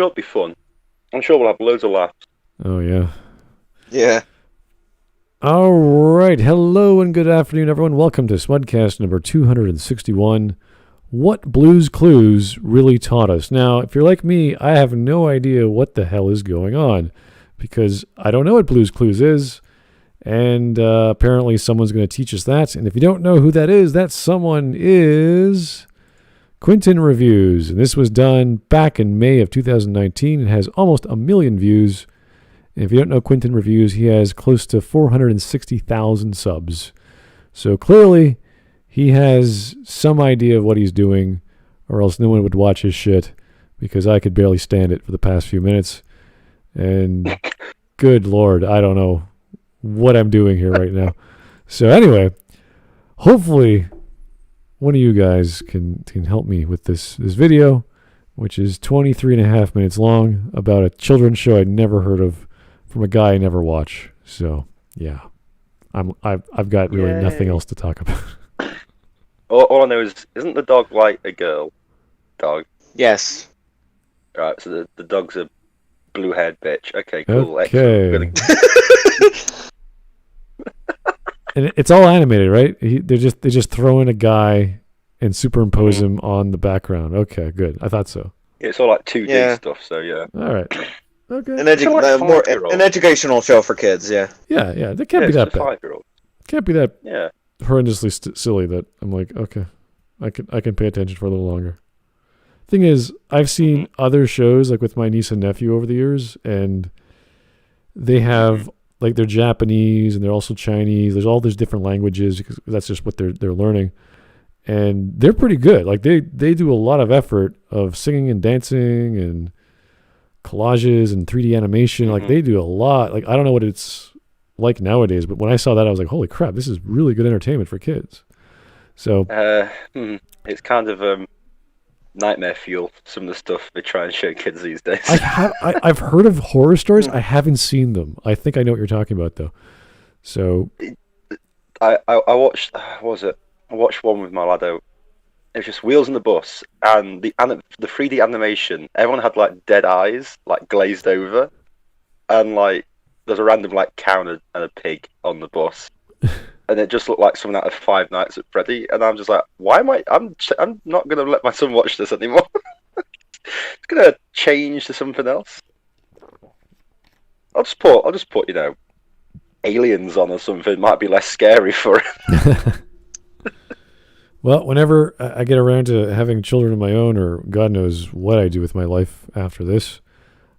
sure it'll be fun. I'm sure we'll have loads of laughs. Oh, yeah. Yeah. All right. Hello and good afternoon, everyone. Welcome to Smudcast number 261. What Blues Clues really taught us. Now, if you're like me, I have no idea what the hell is going on because I don't know what Blues Clues is. And apparently someone's going to teach us that. And if you don't know who that someone is Quinton Reviews. And this was done back in May of 2019. It has almost 1 million views. And if you don't know Quinton Reviews, he has close to 460,000 subs. So clearly he has some idea of what he's doing, or else no one would watch his shit because I could barely stand it for the past few minutes. And good Lord, I don't know what I'm doing here right now. So anyway, hopefully one of you guys can help me with this video, which is 23.5 minutes long, about a children's show I'd never heard of from a guy I never watch. So yeah, I've got really nothing else to talk about. All I know is, isn't the dog like a girl dog? Yes. Right, so the dog's a blue-haired bitch. Okay, cool. Okay. Excellent. And it's all animated, right? They just throw in a guy and superimpose him on the background. Okay, good. I thought so. It's all like 2D stuff, so yeah. All right. Okay. An educational show for kids, yeah. Yeah. That can't be that bad. 5-year-old. Can't be that horrendously silly that I'm like, okay, I can pay attention for a little longer. Thing is, I've seen other shows like with my niece and nephew over the years, and they have like they're Japanese and they're also Chinese. There's all these different languages because that's just what they're learning, and they're pretty good. Like they do a lot of effort of singing and dancing and collages and 3D animation. Like they do a lot. Like I don't know what it's like nowadays, but when I saw that, I was like, holy crap, this is really good entertainment for kids. So it's kind of nightmare fuel, some of the stuff they try and show kids these days. I've heard of horror stories. I haven't seen them. I think I know what you're talking about, though. So I watched, what was it? I watched one with my laddo. It was just wheels in the bus, and the 3D animation, everyone had like dead eyes, like glazed over, and like there's a random like cow and a pig on the bus. And it just looked like something out of Five Nights at Freddy, and I'm just like, why am I'm not gonna let my son watch this anymore. It's gonna change to something else. I'll just put aliens on or something. It might be less scary for him. Well, whenever I get around to having children of my own, or God knows what I do with my life after this,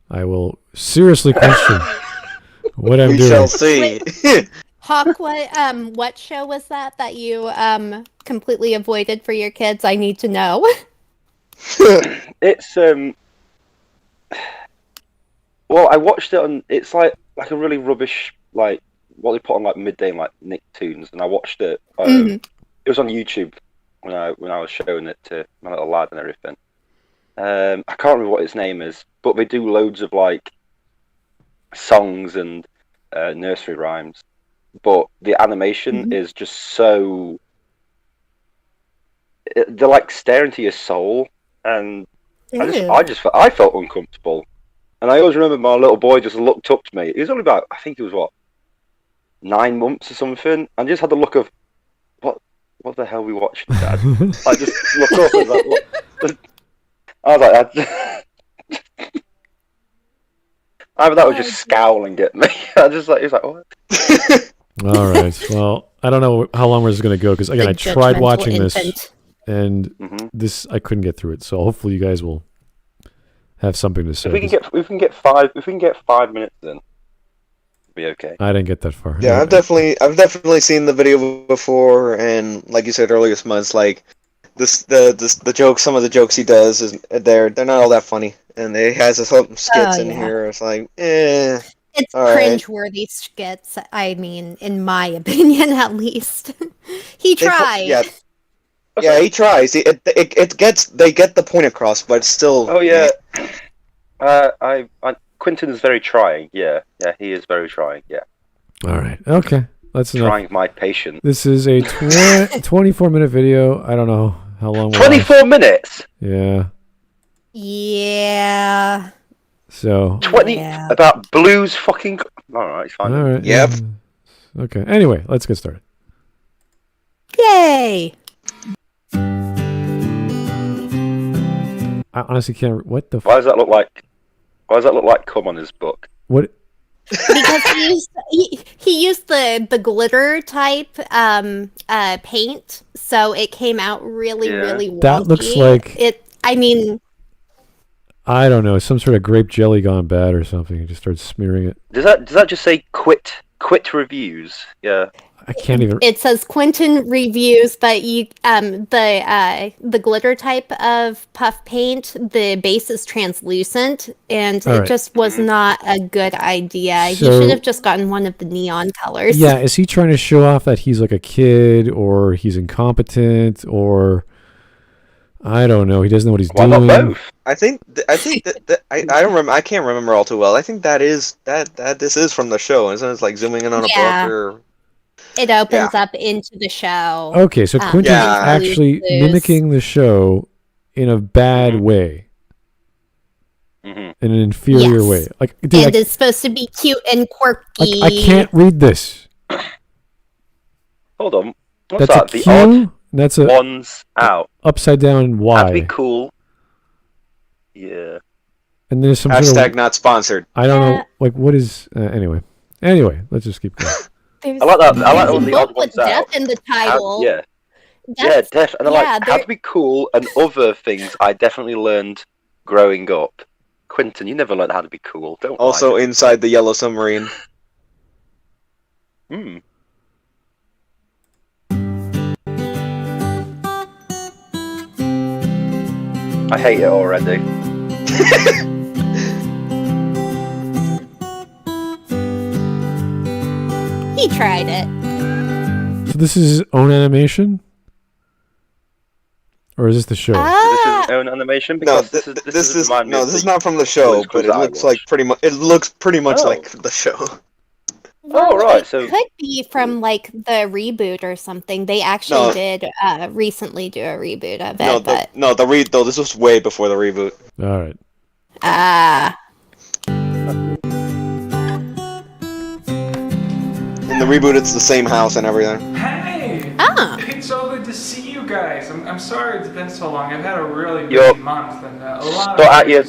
I will seriously question what I'm doing. We shall see. Hawk, what show was that you completely avoided for your kids? I need to know. It's well, I watched it on. It's like a really rubbish, like what they put on like midday, like Nicktoons, and I watched it. It was on YouTube when I was showing it to my little lad and everything. I can't remember what its name is, but they do loads of like songs and nursery rhymes. But the animation is just so... They're like staring to your soul, and I felt uncomfortable. And I always remember my little boy just looked up to me. He was only about, I think he was 9 months or something, and just had the look of, what the hell are we watching, Dad? I just look up and like, I was like, either that was just scowling at me. I just like, he was like, what? All right. Well, I don't know how long this is going to go because again, I tried watching this, and this I couldn't get through it. So hopefully, you guys will have something to say. If we can get 5 minutes in, it'll be okay. I didn't get that far. Yeah, I've definitely seen the video before, and like you said earlier, Smuds, like the jokes, some of the jokes he does is they're not all that funny, and he has some skits in here. It's like, It's cringeworthy skits. I mean, in my opinion, at least. He tried. Yeah, he tries. They get the point across, but it's still. Oh yeah. Quinton is very trying. Yeah, he is very trying. Yeah. All right. Okay. That's enough. Trying my patience. This is a 24-minute video. I don't know how long. 24 minutes. Yeah. Yeah. So 20 Yeah. about blues fucking. All right, fine. all right. Yep. Okay. Anyway, let's get started. Yay! I honestly can't. What the? Why does that look like? Why does that look like cum on his book? What? Because he used the glitter type paint, so it came out really wonky. That looks like- it. I mean, I don't know. Some sort of grape jelly gone bad or something. You just start smearing it. Does that just say quit reviews? Yeah. I can't even. it says Quinton reviews, but you the glitter type of puff paint, the base is translucent, and All it right. just was not a good idea. He So- should have just gotten one of the neon colors. Yeah, is he trying to show off that he's like a kid, or he's incompetent, or I don't know. He doesn't know what he's Why doing. not both? I think that I don't remember. I can't remember all too well. I think that this is from the show, isn't it? It's like zooming in on a Yeah. book or. It opens up into the show. Okay, so Quentin's Yeah. actually Blues. mimicking the show in a bad Mhm. way, Hmm. in an inferior Yes. way. Like, dude, And it's supposed to be cute and quirky. I can't read this. Hold on. What's That's that? a The Q. odd And that's a ones out. upside down That'd be Y. cool. Yeah. And there's some sort Hashtag of, not sponsored. I don't know, like what is anyway. Anyway, let's just keep going. There's, I like that. I like there's when a the odd book with ones out. death in the title. Yeah. Yeah, That's- def. And I'm yeah, like, had to be cool. And other things I definitely learned growing up. Quinton, you never learned how to be cool. Don't. Also lie. inside the Yellow Submarine. Hmm. I hate it already. He tried it. So this is his own animation, or is this the show? This Ah, is own animation No, because this is remind me no, of this is the- not from the show, Blues but Clues it I looks like watched. pretty much. It looks pretty much Oh. like the show. well, right, it so- could be from like the reboot or something. They actually No. did recently do a reboot of it, No, but though this was way before the reboot. All right. In the reboot, it's the same house and everything. Hey! Ah. It's so good to see you guys. I'm sorry it's been so long. I've had a really busy Yo. month and a lot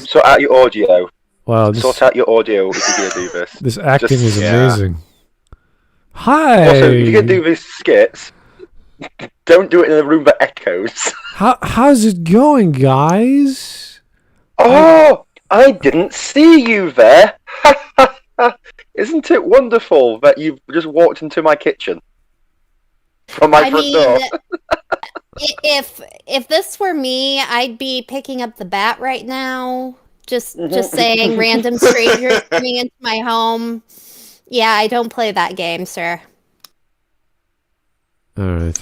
Sort out your audio. Wow, this Sort out your audio if you're gonna do this. this acting Just- is yeah. amazing. Hi. Also, if you're gonna do these skits, don't do it in a room that echoes. How's it going, guys? Oh, I didn't see you there. Isn't it wonderful that you've just walked into my kitchen from my I front mean, door? if this were me, I'd be picking up the bat right now. Just saying, random strangers coming into my home. Yeah, I don't play that game, sir. All right.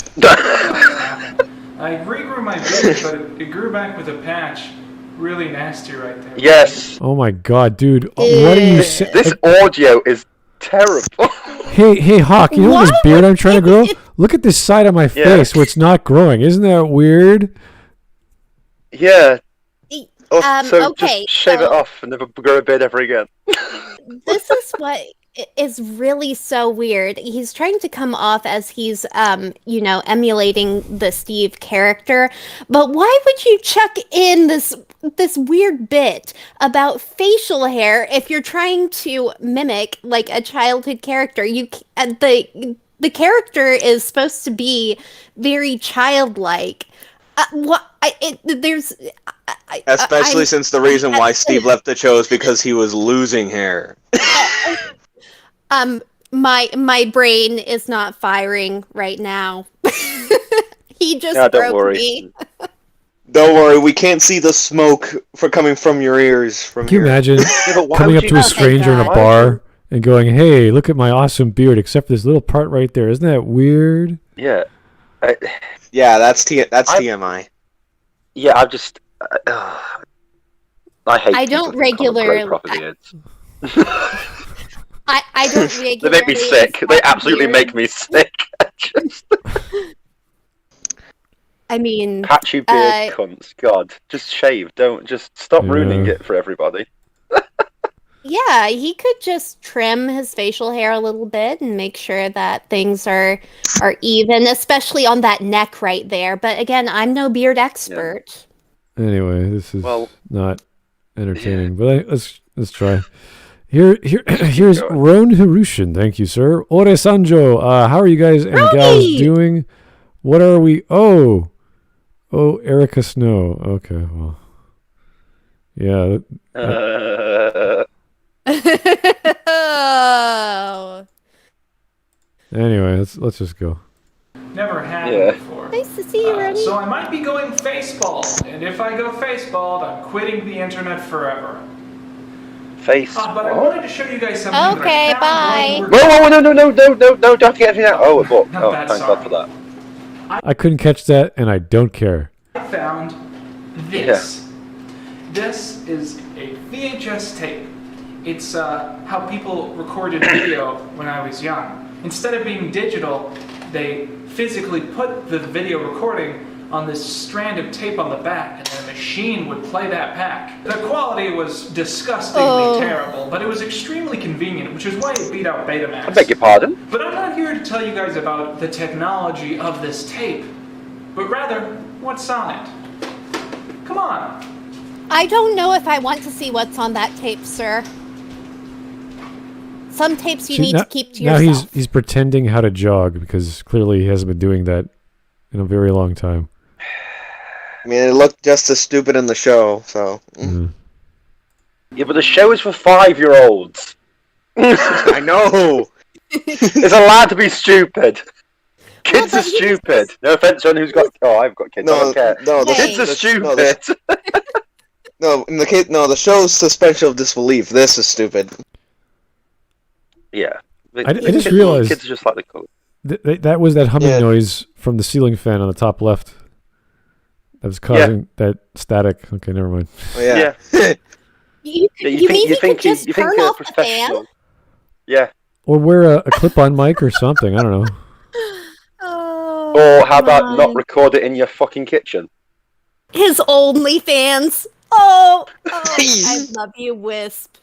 I regrew my beard, but it grew back with a patch. Really nasty right there. Yes, Oh my God, dude! What are you saying? this audio is terrible. Hey, Hawk! You know this Why beard would I'm trying to grow? it- Look at this side of my Yeah. face where it's not growing. Isn't that weird? Yeah. So Okay, just shave it so- off and never grow a beard ever again. This is what is really so weird. He's trying to come off as he's emulating the Steve character, but why would you chuck in this weird bit about facial hair if you're trying to mimic like a childhood character? The character is supposed to be very childlike. Especially since the reason why Steve left the show is because he was losing hair. My brain is not firing right now. He just Yeah, don't broke worry. me. Don't worry, we can't see the smoke coming from your ears from Can you here. imagine Yeah, but why coming would up you- to a Oh, thank stranger in a God. bar and going, "Hey, look at my awesome beard," except for this little part right there. Isn't that weird? Yeah. Yeah, that's TMI. Yeah, I just. I hate. I don't people who call them grow regularly- proper beards. I don't regularly. They make me sick. They absolutely make me sick. Just I mean, patchy beard cunts. God, just shave. Don't just stop ruining Yeah. it for everybody. Yeah, he could just trim his facial hair a little bit and make sure that things are even, especially on that neck right there. But again, I'm no beard expert. Anyway, this is Well- not entertaining, but let's try. Here's Ron Hirushin. Thank you, sir. Ore Sanjo. How are you guys and gals doing? What are we? Oh, Erica Snow. Okay, well, yeah. Oh. Anyway, let's just go. Never happened before. Nice to see you, Ronnie. So I might be going faceball, and if I go faceballed, I'm quitting the internet forever. Face. But I wanted to show you guys something. Okay, that I found Whoa, while we were- no, don't get anything out. Oh, a book. Not Oh, that thank God for that. I couldn't catch that, and I don't care. I found this. This is a VHS tape. It's how people recorded video when I was young. Instead of being digital, they physically put the video recording on this strand of tape on the back, and the machine would play that back. The quality was disgustingly terrible, but it was extremely convenient, which is why it beat out Betamax. I beg your pardon? But I'm not here to tell you guys about the technology of this tape, but rather, what's on it. Come on. I don't know if I want to see what's on that tape, sir. Some tapes you need to keep to yourself. Now he's pretending how to jog because clearly he hasn't been doing that in a very long time. I mean, it looked just as stupid in the show, so. Yeah, but the show is for 5-year-olds. I know! It's allowed to be stupid. Kids are stupid. No offense to anyone who's got... Oh, I've got kids. I don't care. Kids are stupid. The show's suspension of disbelief. This is stupid. Yeah. I just realized... Kids are just like the colour. That was that humming noise from the ceiling fan on the top left. That was causing that static. Okay, never mind. Oh, yeah. You mean you could just turn off the fan? Yeah. Or wear a clip-on mic or something. I don't know. Oh, or how about not record it in your fucking kitchen? His OnlyFans. Oh, I love you, Wisp.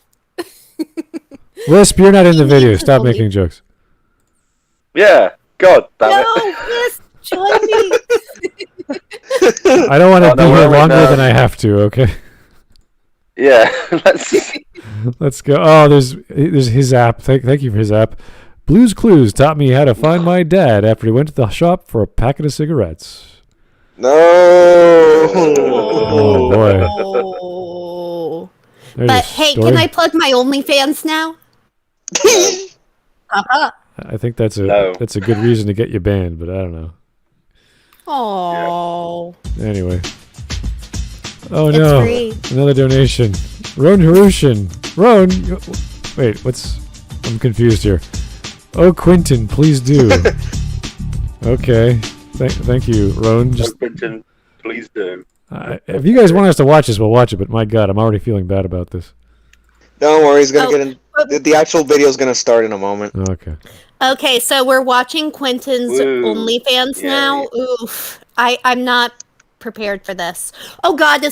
Wisp, you're not in the video. Stop making jokes. Yeah. God damn it. No, Wisp, join me. I don't want to be here longer than I have to, okay? Yeah, let's go. Oh, there's his app. Thank you for his app. Blue's Clues taught me how to find my dad after he went to the shop for a packet of cigarettes. No. Oh boy. Oh. There's But hey, can I plug my OnlyFans now? I think that's a good reason to get you banned, but I don't know. Oh. Anyway. Oh no! Free. Another donation. Ron Hirushin. Ron, wait. I'm confused here. Oh, Quinton, please do. Okay. Thank you, Ron. Quinton, please do. If you guys want us to watch this, we'll watch it. But my God, I'm already feeling bad about this. Don't worry, he's gonna get in. The actual video is gonna start in a moment. Okay. Okay, so we're watching Quinton's OnlyFans now. Oof, I'm not prepared for this. Oh God,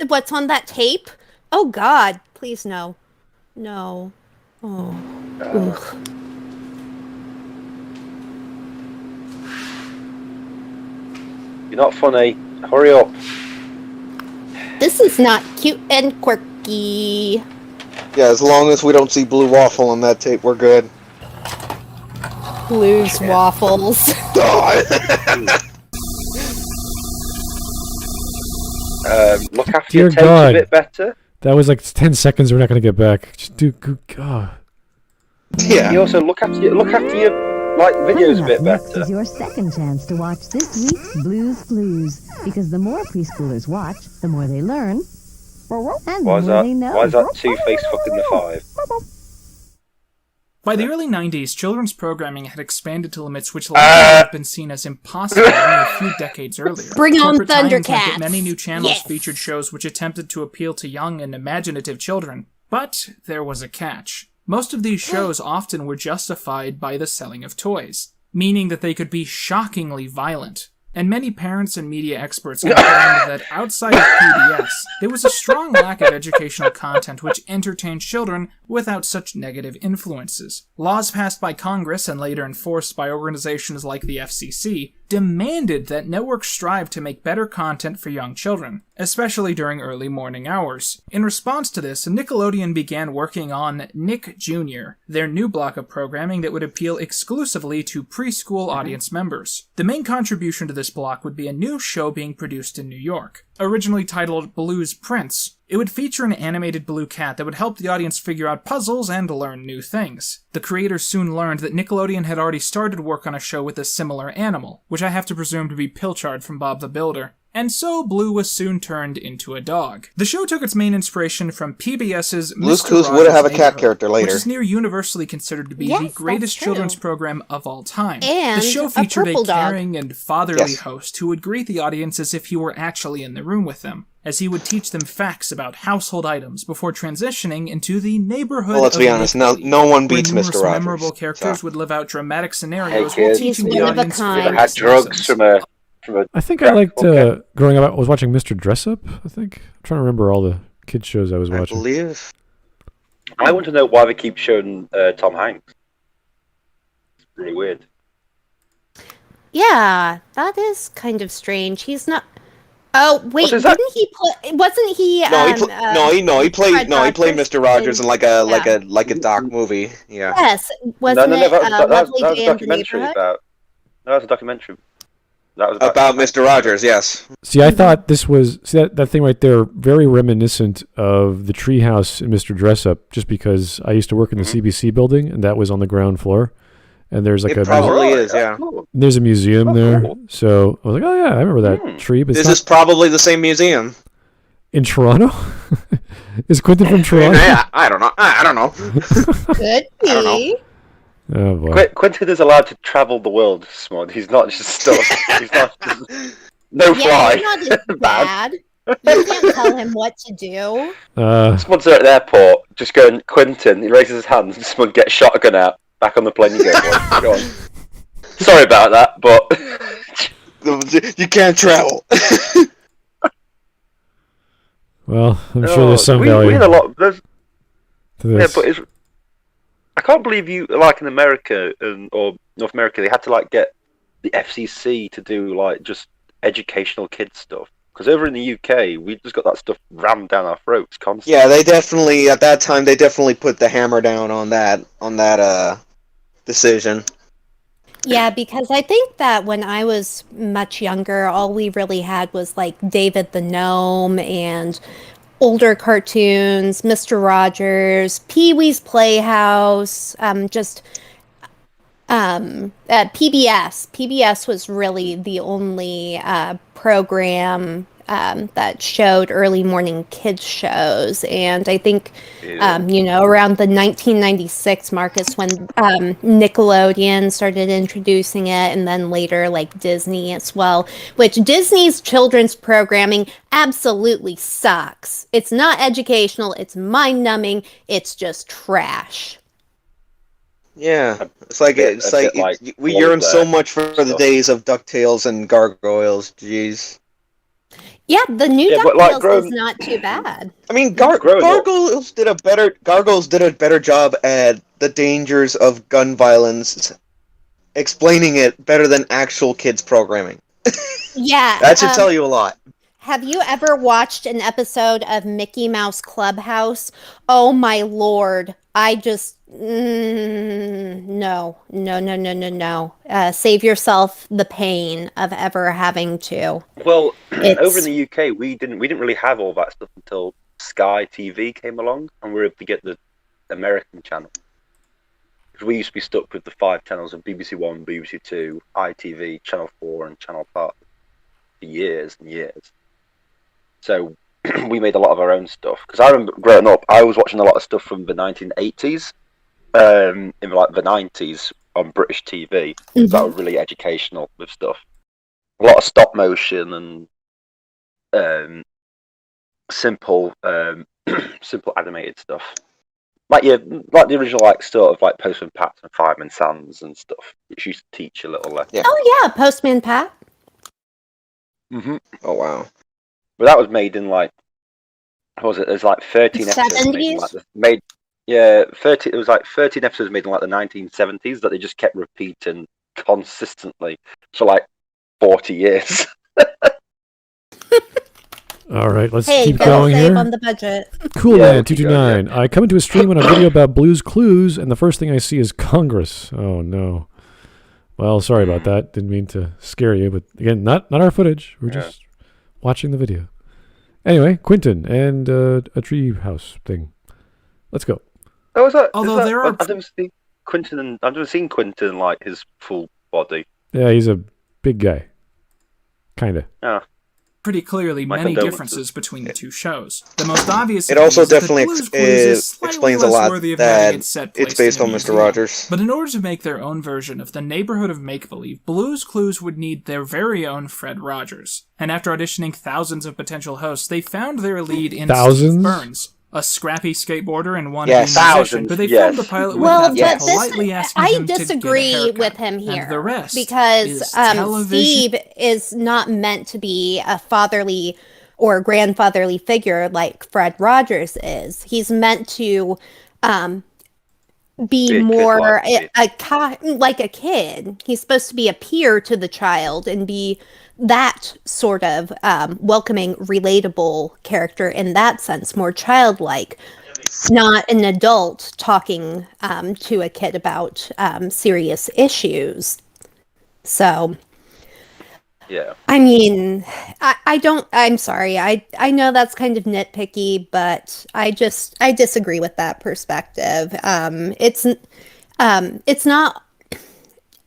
what's on that tape? Oh God, please no. Oh. Oof. You're not funny. Hurry up. This is not cute and quirky. Yeah, as long as we don't see blue waffle on that tape, we're good. Blues waffles. Look after your tapes a bit better. That was like 10 seconds. We're not going to get back. Just do. God. Yeah. You also look after your videos a bit better. This is your second chance to watch this week's Blues Clues, because the more preschoolers watch, the more they learn. And Why is that? they know. Why is that Two-Face fucking the 5? By the early 90s, children's programming had expanded to limits which likely would have been seen as impossible only a few decades earlier. Bring on Corporate tie-ins meant Thundercats! that many new channels Yes. featured shows which attempted to appeal to young and imaginative children. But there was a catch. Most of these shows often were justified by the selling of toys, meaning that they could be shockingly violent. And many parents and media experts complained that outside of PBS, there was a strong lack of educational content which entertained children without such negative influences. Laws passed by Congress and later enforced by organizations like the FCC demanded that networks strive to make better content for young children, especially during early morning hours. In response to this, Nickelodeon began working on Nick Jr., their new block of programming that would appeal exclusively to preschool audience members. The main contribution to this block would be a new show being produced in New York. Originally titled Blue's Prince, it would feature an animated blue cat that would help the audience figure out puzzles and learn new things. The creators soon learned that Nickelodeon had already started work on a show with a similar animal, which I have to presume to be Pilchard from Bob the Builder. And so Blue was soon turned into a dog. The show took its main inspiration from PBS's Blue's Mr. Clues Rogers' would have a cat Neighborhood, character later. which is near universally considered to be Yes, the greatest that's true. children's program of all time. And the show a featured purple dog. caring and fatherly Yes. host who would greet the audience as if he were actually in the room with them, as he would teach them facts about household items before transitioning into the neighborhood. Well, let's be of honest, make-believe, no one where beats numerous Mr. Rogers. memorable characters So. would live out dramatic scenarios Hey, while kids. teaching He's the one of a audience kind. Had various drugs lessons. from a I think I liked growing up. I was watching Mr. Dressup. I think I'm trying to remember all the kids shows I was I watching. believe. I want to know why they keep showing Tom Hanks. It's really weird. Yeah, that is kind of strange. He's not. Oh wait, is that? didn't he play? Wasn't he? He played Fred Mr. Rogers Rogers in like a yeah. doc movie. Yeah. Yes, wasn't no, it? that was Lovely a Day in the documentary Neighborhood? about. No, that was a documentary. That was About Mr. Rogers, yes. See, I thought this was that thing right there, very reminiscent of the treehouse in Mr. Dressup, just because I used to work in the CBC building, and that was on the ground floor. And there's like It probably is, yeah. Cool. there's a museum Oh, there, cool. so I was like, oh yeah, I remember that tree. But it's This not is probably the same museum. in Toronto. Is Quinton from Toronto? Yeah, I don't know. I don't know. Could don't know. be. Oh boy. Quentin is allowed to travel the world, Smod. He's not just stuck. He's not just, no Yeah, fly. he's not as bad. You can't tell him what to do. Smud's at the airport, just going, Quentin, he raises his hand, and Smud gets shotgun out. Back on the plane you go, boy. Go on. Sorry about that, but... You can't travel. Well, I'm sure there's some we value had a lot. There's, to yeah, this. but it's, I can't believe you, like in America or North America, they had to like get the FCC to do like just educational kids stuff. Because over in the UK, we just got that stuff rammed down our throats constantly. Yeah, they definitely at that time they definitely put the hammer down on that decision. Yeah, because I think that when I was much younger, all we really had was like David the Gnome and older cartoons, Mr. Rogers, Pee-wee's Playhouse, PBS. PBS was really the only program that showed early morning kids shows, and I think around the 1996 mark is when Nickelodeon started introducing it, and then later like Disney as well, which Disney's children's programming absolutely sucks. It's not educational, it's mind-numbing, it's just trash. Yeah, it's like we yearn so much for the days of DuckTales and Gargoyles. Jeez. Yeah, the new but, like, DuckTales is not too bad. I mean, Growing up. Gargoyles did a better job at the dangers of gun violence, explaining it better than actual kids programming. Yeah. That should tell you a lot. Have you ever watched an episode of Mickey Mouse Clubhouse? Oh my lord. I just no. Save yourself the pain of ever having to. Well, over in the UK, we didn't really have all that stuff until Sky TV came along, and we were able to get the American channel. Because we used to be stuck with the 5 channels of BBC One, BBC Two, ITV, Channel 4, and Channel 5 for years and years. So we made a lot of our own stuff. Because I remember growing up, I was watching a lot of stuff from the 1980s, in like the 90s on British TV. That was really educational with stuff. A lot of stop motion and simple animated stuff. Like the original sort of like Postman Pat and Fireman Sam's and stuff, which used to teach a little lesson. Yeah. Oh yeah, Postman Pat. Mm-hmm. Oh wow. But that was made in like, what was it? There's like 13 episodes made in 70s? like made. Yeah, 30. It was like 13 episodes made in like the 1970s that they just kept repeating consistently for like 40 years. All right, let's Hey, keep gotta going save here. on the budget. Cool Yeah, Man keep going, 229. I come into a stream on a video about Blue's Clues, and the first thing I see is Congress. Oh no. Well, sorry about that. Didn't mean to scare you, but again, not our footage. We're just watching the video. Anyway, Quinton and a tree house thing. Let's go. Oh, is that? Although is that, there are- I've never seen Quinton. I've never seen Quinton like his full body. Yeah, he's a big guy. Kinda. Ah, pretty clearly My many condolences. differences between the two shows. The most obvious It of also these is that definitely Blue's Clues is slightly explains a less lot worthy of that having its set it's placed based in a on Mr. museum. Rogers. But in order to make their own version of the neighborhood of make-believe, Blue's Clues would need their very own Fred Rogers. And after auditioning thousands of potential hosts, they found their lead in Thousands? Steve Burns, a scrappy skateboarder and one Yes. musician, Thousands, but they yes. filmed the pilot with Well, them but politely asking I him to get a disagree haircut. with him here And the rest because is television. Steve is not meant to be a fatherly or grandfatherly figure like Fred Rogers is. He's meant to be Be a more kid-like, like a kid. He's supposed to be a peer to the child and be that sort of welcoming, relatable character in that sense, more childlike. Not an adult talking to a kid about serious issues. So, yeah. I mean, I'm sorry. I know that's kind of nitpicky, but I disagree with that perspective. It's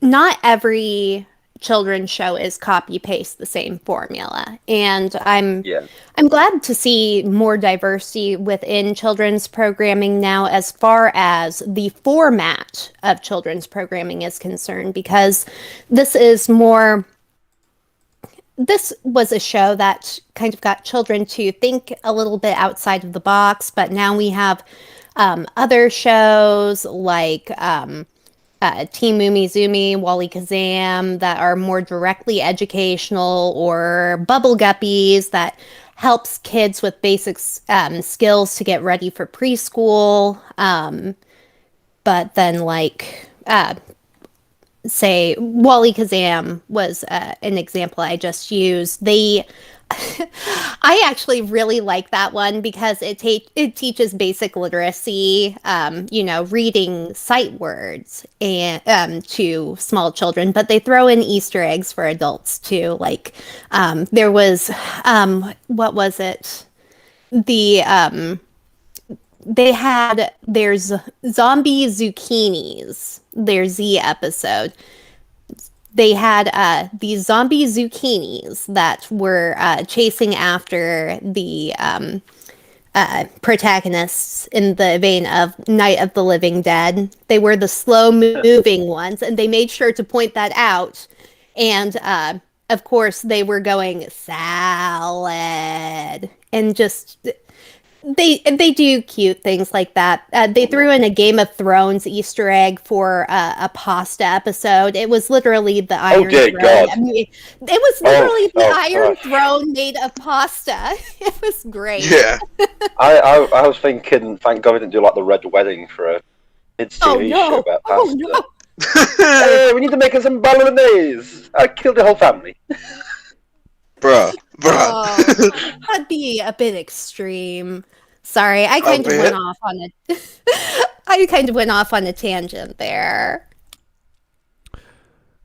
not every children's show is copy paste the same formula, and I'm glad to see more diversity within children's programming now as far as the format of children's programming is concerned, because this was a show that kind of got children to think a little bit outside of the box, but now we have other shows like Team Umizoomi, Wally Kazam that are more directly educational, or Bubble Guppies that helps kids with basic skills to get ready for preschool. But then say Wally Kazam was an example I just used. I actually really like that one because it teaches basic literacy, reading sight words and to small children, but they throw in Easter eggs for adults too. Like there was what was it? There's zombie zucchinis. Their Z episode. They had these zombie zucchinis that were chasing after the protagonists in the vein of Night of the Living Dead. They were the slow-moving ones, and they made sure to point that out. And, of course, they were going, salad, and just... They do cute things like that. They threw in a Game of Thrones Easter egg for a pasta episode. It was literally the Iron Throne. God. I mean, it was literally the Iron Throne made of pasta. It was great. Yeah. I was thinking, thank God we didn't do like the Red Wedding for a kids TV show about pasta. No. Hey, we need to make us some bolognese. I killed the whole family. Bruh. Oh, that'd be a bit extreme. Sorry, I kind of went off on a tangent there.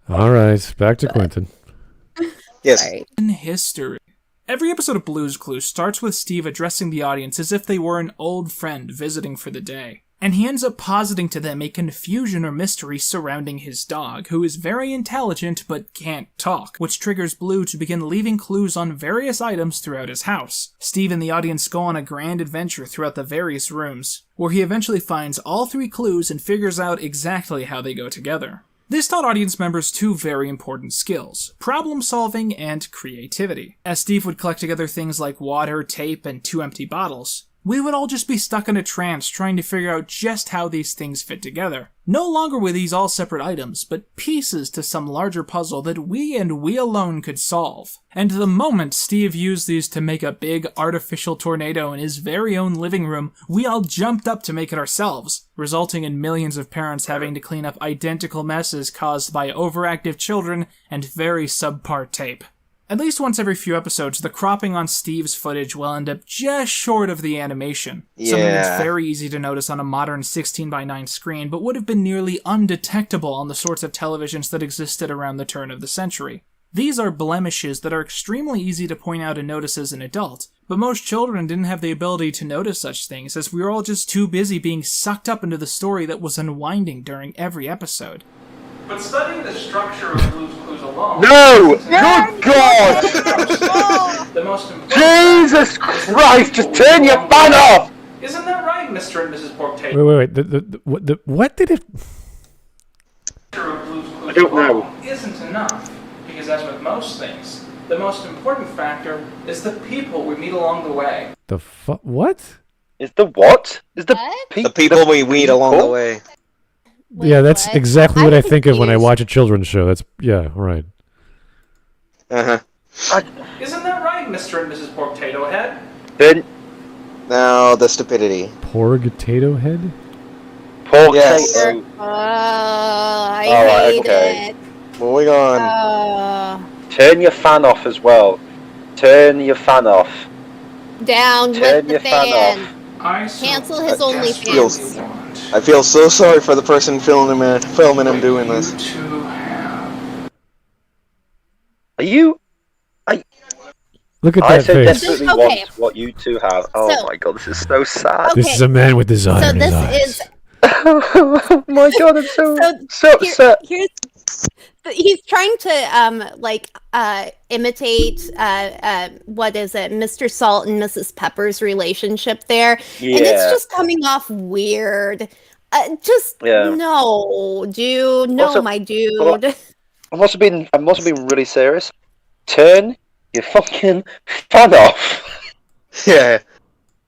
All right, back to Quinton. Yes. Sorry. In history. Every episode of Blue's Clues starts with Steve addressing the audience as if they were an old friend visiting for the day. And he ends up positing to them a confusion or mystery surrounding his dog, who is very intelligent but can't talk, which triggers Blue to begin leaving clues on various items throughout his house. Steve and the audience go on a grand adventure throughout the various rooms, where he eventually finds all 3 clues and figures out exactly how they go together. This taught audience members 2 very important skills, problem solving and creativity. As Steve would collect together things like water, tape, and 2 empty bottles, We would all just be stuck in a trance trying to figure out just how these things fit together. No longer were these all separate items, but pieces to some larger puzzle that we and we alone could solve. And the moment Steve used these to make a big artificial tornado in his very own living room, we all jumped up to make it ourselves, resulting in millions of parents having to clean up identical messes caused by overactive children and very subpar tape. At least once every few episodes, the cropping on Steve's footage will end up just short of the animation. Something that's very easy to notice on a modern 16:9 screen, but would have been nearly undetectable on the sorts of televisions that existed around the turn of the century. These are blemishes that are extremely easy to point out and notice as an adult, but most children didn't have the ability to notice such things, as we were all just too busy being sucked up into the story that was unwinding during every episode. But studying the structure of Blue's Clues alone... No! Good God! The most important... Jesus Christ! Just turn your fan off! Isn't that right, Mr. and Mrs. Porktail? Wait. What did it... I don't know. Isn't enough, because as with most things, the most important factor is the people we meet along the way. What? Is the what? Is the What? The people we meet along the way. Wait, Yeah, that's what? exactly what I think of when I confused. watch a children's show. Right. Isn't that right, Mr. and Mrs. Porktail Head? Then Now, the stupidity. Poor potato head? pork Yes. potato. I Alright, hate okay. it. Moving on. Turn your fan off as well. Turn your fan off. Down Turn with the your fan fan. I so Cancel his desperately OnlyFans. want I feel so sorry for the person filming him doing you this. to have. Are you? Look at I that so face. desperately Okay. want what you two have. Oh So- my God, this is so sad. This is a man with desire So in his this eyes. is Oh my God, I'm so So upset. he's trying to imitate what is it, Mr. Salt and Mrs. Pepper's relationship there, and it's Yeah. just coming off weird. Yeah. No, dude, no, Also, my dude. well, I must have been really serious. Turn your fucking fan off. Yeah.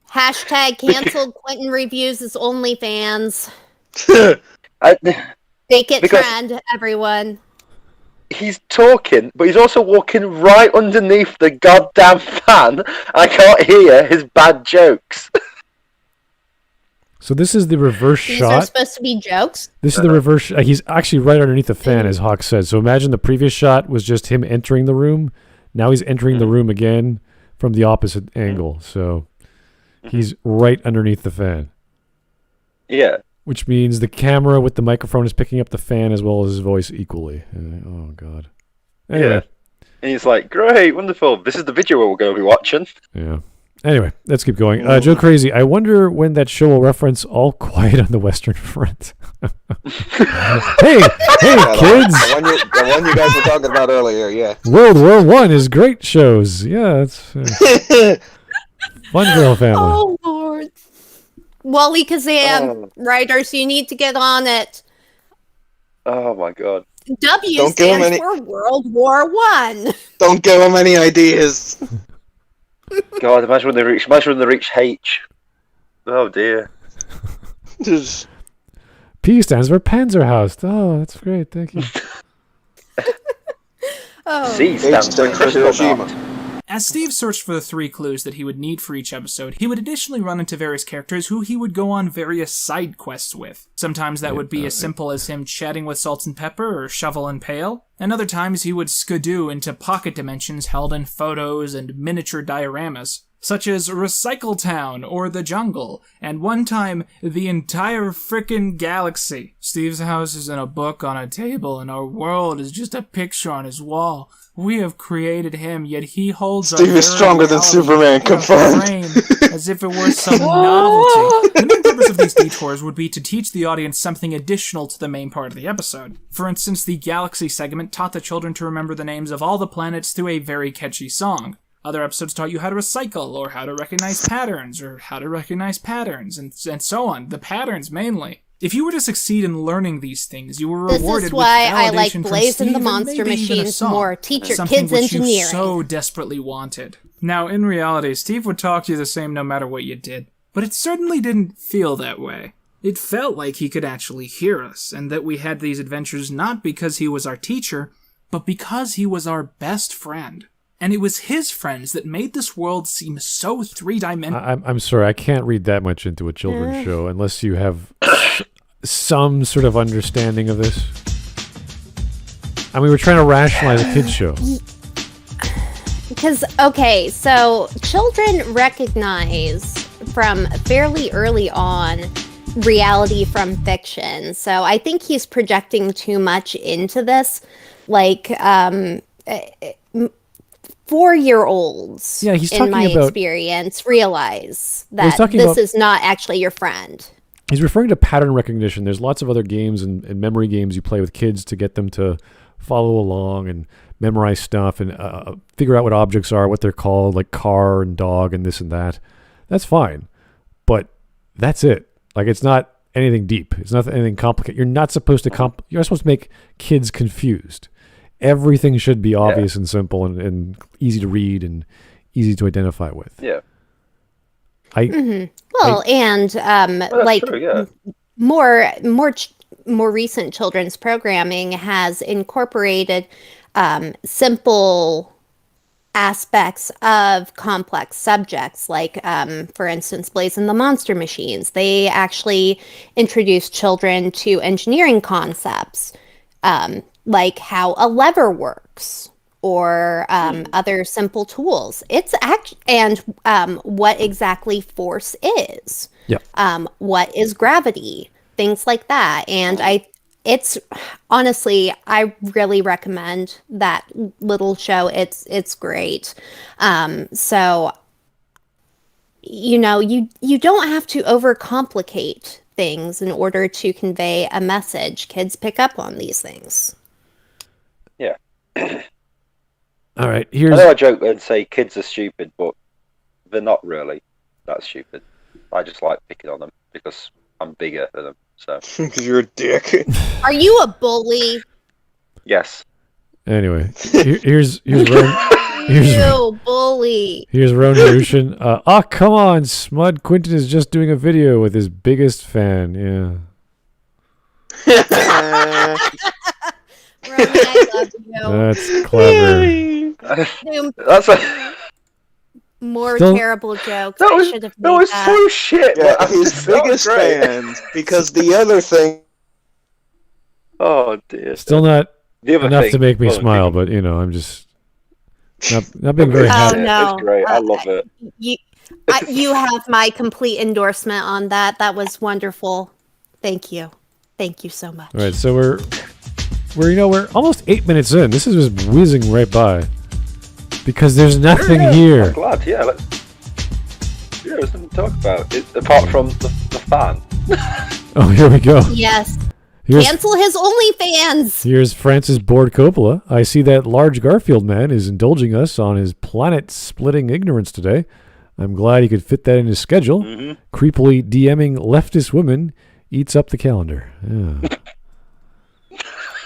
Hashtag cancel Quentin reviews his OnlyFans. Make it Because- trend, everyone. He's talking, but he's also walking right underneath the goddamn fan. I can't hear his bad jokes. So this is the reverse These are shot. supposed to be jokes. This is the reverse. He's actually right underneath the fan, as Hawk said. So imagine the previous shot was just him entering the room. Now he's entering the room again from the opposite angle. So he's right underneath the fan, Yeah. which means the camera with the microphone is picking up the fan as well as his voice equally. Oh God. Anyway, Yeah. And he's like, great, wonderful. This is the video we're going to be watching. yeah. Anyway, let's keep going. Joe Crazy, I wonder when that show will reference All Quiet on the Western Front. hey, Yeah, kids! The one you guys were talking about earlier, yeah. World War One is great shows. Yeah, it's fun girl family. Oh Lord, Wally Kazam, writers, you need to get on it. Oh my God. W Don't give him stands any- for World War One. Don't give him any ideas. God, imagine when they reach H. Oh dear. Just- P stands for Panzerhaus. Oh, that's great. Thank you. Oh, C stands for stands for Hiroshima. As Steve searched for the 3 clues that he would need for each episode, he would additionally run into various characters who he would go on various side quests with. Sometimes that would be as simple as him chatting with Salt and Pepper or Shovel and Pail, and other times he would skidoo into pocket dimensions held in photos and miniature dioramas, such as Recycle Town or The Jungle, and one time, the entire frickin' galaxy. Steve's house is in a book on a table, and our world is just a picture on his wall. We have created him, yet he holds our Steve is very stronger than reality Superman, in a confirmed. frame, as if it were some novelty. The main purpose of these detours would be to teach the audience something additional to the main part of the episode. For instance, the Galaxy segment taught the children to remember the names of all the planets through a very catchy song. Other episodes taught you how to recycle, or how to recognize patterns, or how to recognize patterns, and so on. The patterns, mainly. If you were to succeed in learning these things, you were this rewarded is why with I like validation from Blaze Steve and the and Monster maybe even a Machines song. more. Teach your Something kids which you engineering. so desperately wanted. Now, in reality, Steve would talk to you the same no matter what you did. But it certainly didn't feel that way. It felt like he could actually hear us, and that we had these adventures not because he was our teacher, but because he was our best friend. And it was his friends that made this world seem so three-dimensional. I'm sorry, I can't read that much into a children's show unless you have some sort of understanding of this. I mean, we're trying to rationalize a kid's show. Because, okay, so children recognize from fairly early on reality from fiction. So I think he's projecting too much into this. Like, 4-year-olds, Yeah, he's in talking my about- experience, realize Well, he's that talking this about- is not actually your friend. He's referring to pattern recognition. There's lots of other games and memory games you play with kids to get them to follow along and memorize stuff and figure out what objects are, what they're called, like car and dog and this and that. That's fine. But that's it. Like, it's not anything deep. It's not anything complicated. You're not supposed to you're not supposed to make kids confused. Everything should be obvious and simple and easy to read and easy to identify with. Yeah. Well, and like true, yeah. more recent children's programming has incorporated simple aspects of complex subjects, like for instance, Blaze and the Monster Machines. They actually introduced children to engineering concepts, like how a lever works, or other simple tools. It's and what exactly force is. Yeah. What is gravity? Things like that. And it's honestly, I really recommend that little show. It's great. So, you know, you don't have to overcomplicate things in order to convey a message. Kids pick up on these things. Yeah. All right. I know I joke and say kids are stupid, but they're not really that stupid. I just like picking on them because I'm bigger than them. So Because you're a dick. Are you a bully? yes. Anyway, here's Ron, You bully. here's Ron Harushin. Oh, come on, Smud. Quinton is just doing a video with his biggest fan. Yeah. Ron, I love you. That's clever. That's a, More Still- terrible jokes. that I was should have that made was that. so shit. Yeah, but his that was biggest great. fans. Because the other thing, Oh dear. Still not The other enough thing, to make me well, smile, but you know, I'm just not being very Oh, happy. no. It's great. I love it. You have my complete endorsement on that. That was wonderful. Thank you. Thank you so much. All right, so we're almost 8 minutes in. This is just whizzing right by because there's nothing I'm here. glad. Yeah. There's nothing to talk about apart from the fan. Oh, here we go. Yes. Here's Cancel his OnlyFans. Here's Francis Board Coppola. I see that large Garfield man is indulging us on his planet-splitting ignorance today. I'm glad he could fit that in his schedule. Creepily DMing leftist women eats up the calendar. Yeah.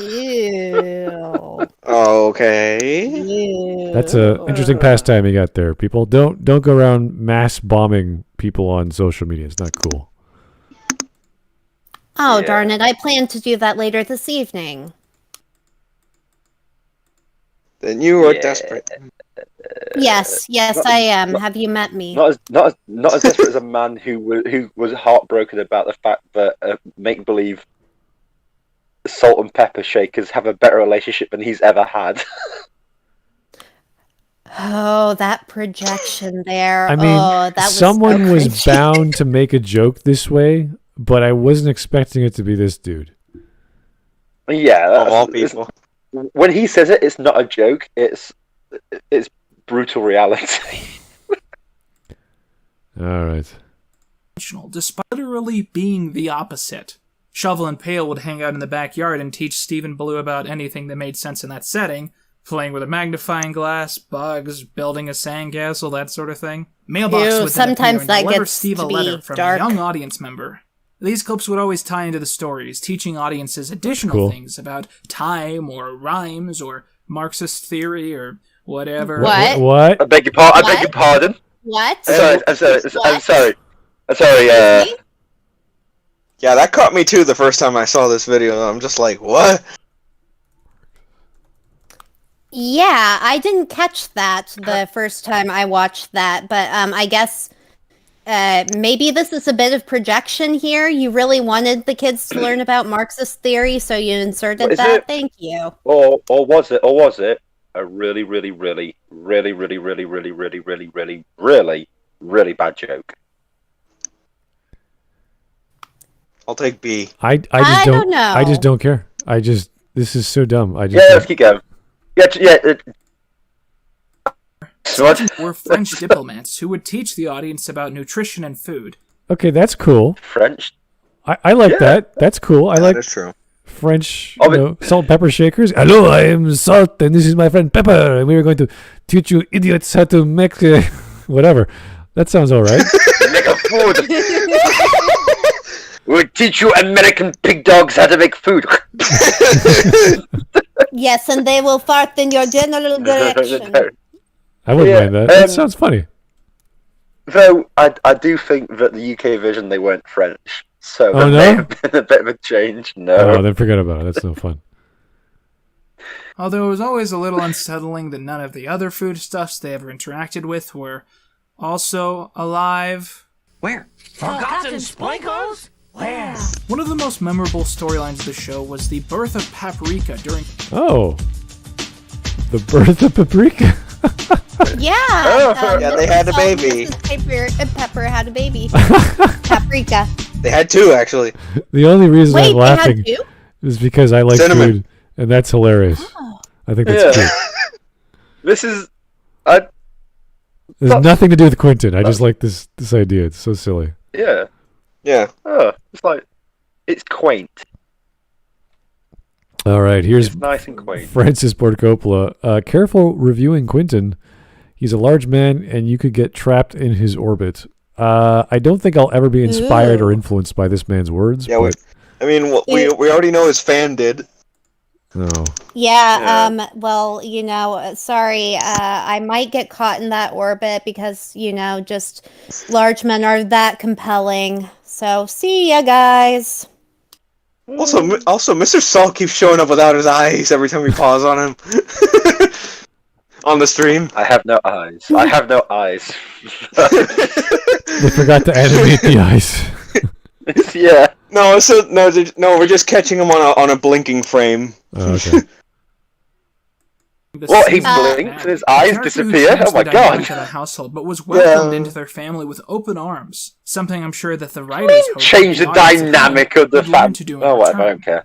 Ew. okay. Ew. That's a interesting pastime you got there, people. Don't go around mass bombing people on social media. It's not cool. Oh, Yeah. darn it. I plan to do that later this evening. Then you are Yeah. desperate. Yes, I am. Have you met me? Not as desperate as a man who was heartbroken about the fact that make believe salt and pepper shakers have a better relationship than he's ever had. Oh, that projection there. I mean, oh, that was someone so was cringy. bound to make a joke this way, but I wasn't expecting it to be this dude. Yeah, Of all it's- people. when he says it, it's not a joke. It's brutal reality. All right. Despite literally being the opposite. Shovel and Pail would hang out in the backyard and teach Stephen Blue about anything that made sense in that setting, playing with a magnifying glass, bugs, building a sandcastle, that sort of thing. Mailbox Ew, would then sometimes appear and that deliver gets Steve a to be letter from dark. a young audience member. These clips would always tie into the stories, teaching audiences additional Cool. things about time or rhymes or Marxist theory or whatever. What? What? I beg your pardon. What? I'm sorry. I'm sorry. What? I'm sorry. Sorry, Yeah, that caught me too the first time I saw this video. I'm just like, what? Yeah, I didn't catch that the first time I watched that, but I guess maybe this is a bit of projection here. You really wanted the kids to learn about Marxist theory, so you inserted What is that. it? Thank you. or was it a really, really, really, really, really, really, really, really, really, really, really, really bad joke? I'll take B. I just I don't, don't know. I just don't care. This is so dumb. I just Yeah, don't- let's keep going. Yeah. Smudge. Were French diplomats who would teach the audience about nutrition and food. Okay, that's cool. French. I like Yeah. that. That's cool. I like That is true. French Oh, but- salt and pepper shakers. Hello, I am Salt, and this is my friend Pepper, and we are going to teach you idiots how to make whatever. That sounds all right. Make a food. We'll teach you American pig dogs how to make food. Yes, and they will fart in your general direction. I wouldn't Yeah, mind that. That sounds funny. Though I do think that the UK version they weren't French, so Oh, there no? may have been a bit of a change. No. Oh, then forget about it. That's no fun. Although it was always a little unsettling that none of the other foodstuffs they ever interacted with were also alive. Where? Forgotten sprinkles? Where? One of the most memorable storylines of the show was the birth of Paprika during Oh, the birth of Paprika. Yeah. Yeah, they had a baby. Pepper had a baby. Paprika. They had two, actually. The only reason Wait, I'm they had laughing two? is because I like Cinnamon. food, and that's hilarious. Oh. I think that's Yeah. cute. This is There's nothing to do with Quinton. I just like this idea. It's so silly. yeah. Yeah. Oh, it's quaint. All right, here's It's nice and quaint. Francis Ford Coppola. Careful reviewing Quinton. He's a large man, and you could get trapped in his orbit. I don't think I'll ever be inspired or influenced by this man's words. Yeah, but, we already know his fan did. no. Yeah, well, sorry, I might get caught in that orbit because, just large men are that compelling. So, see ya, guys. Also, Mr. Salt keeps showing up without his eyes every time we pause on him. On the stream. I have no eyes. I have no eyes. They forgot to animate the eyes. Yeah. No, we're just catching him on a blinking frame. Oh, okay. the What, he season blinked finale. and his eyes The character who disappeared? changed Oh my the dynamic God. of the household, but was welcomed Yeah. into their family with open arms. Something I'm sure that the writers hoped Change the audience at home dynamic of the would learn fam. to do in Oh, whatever, I return. don't care.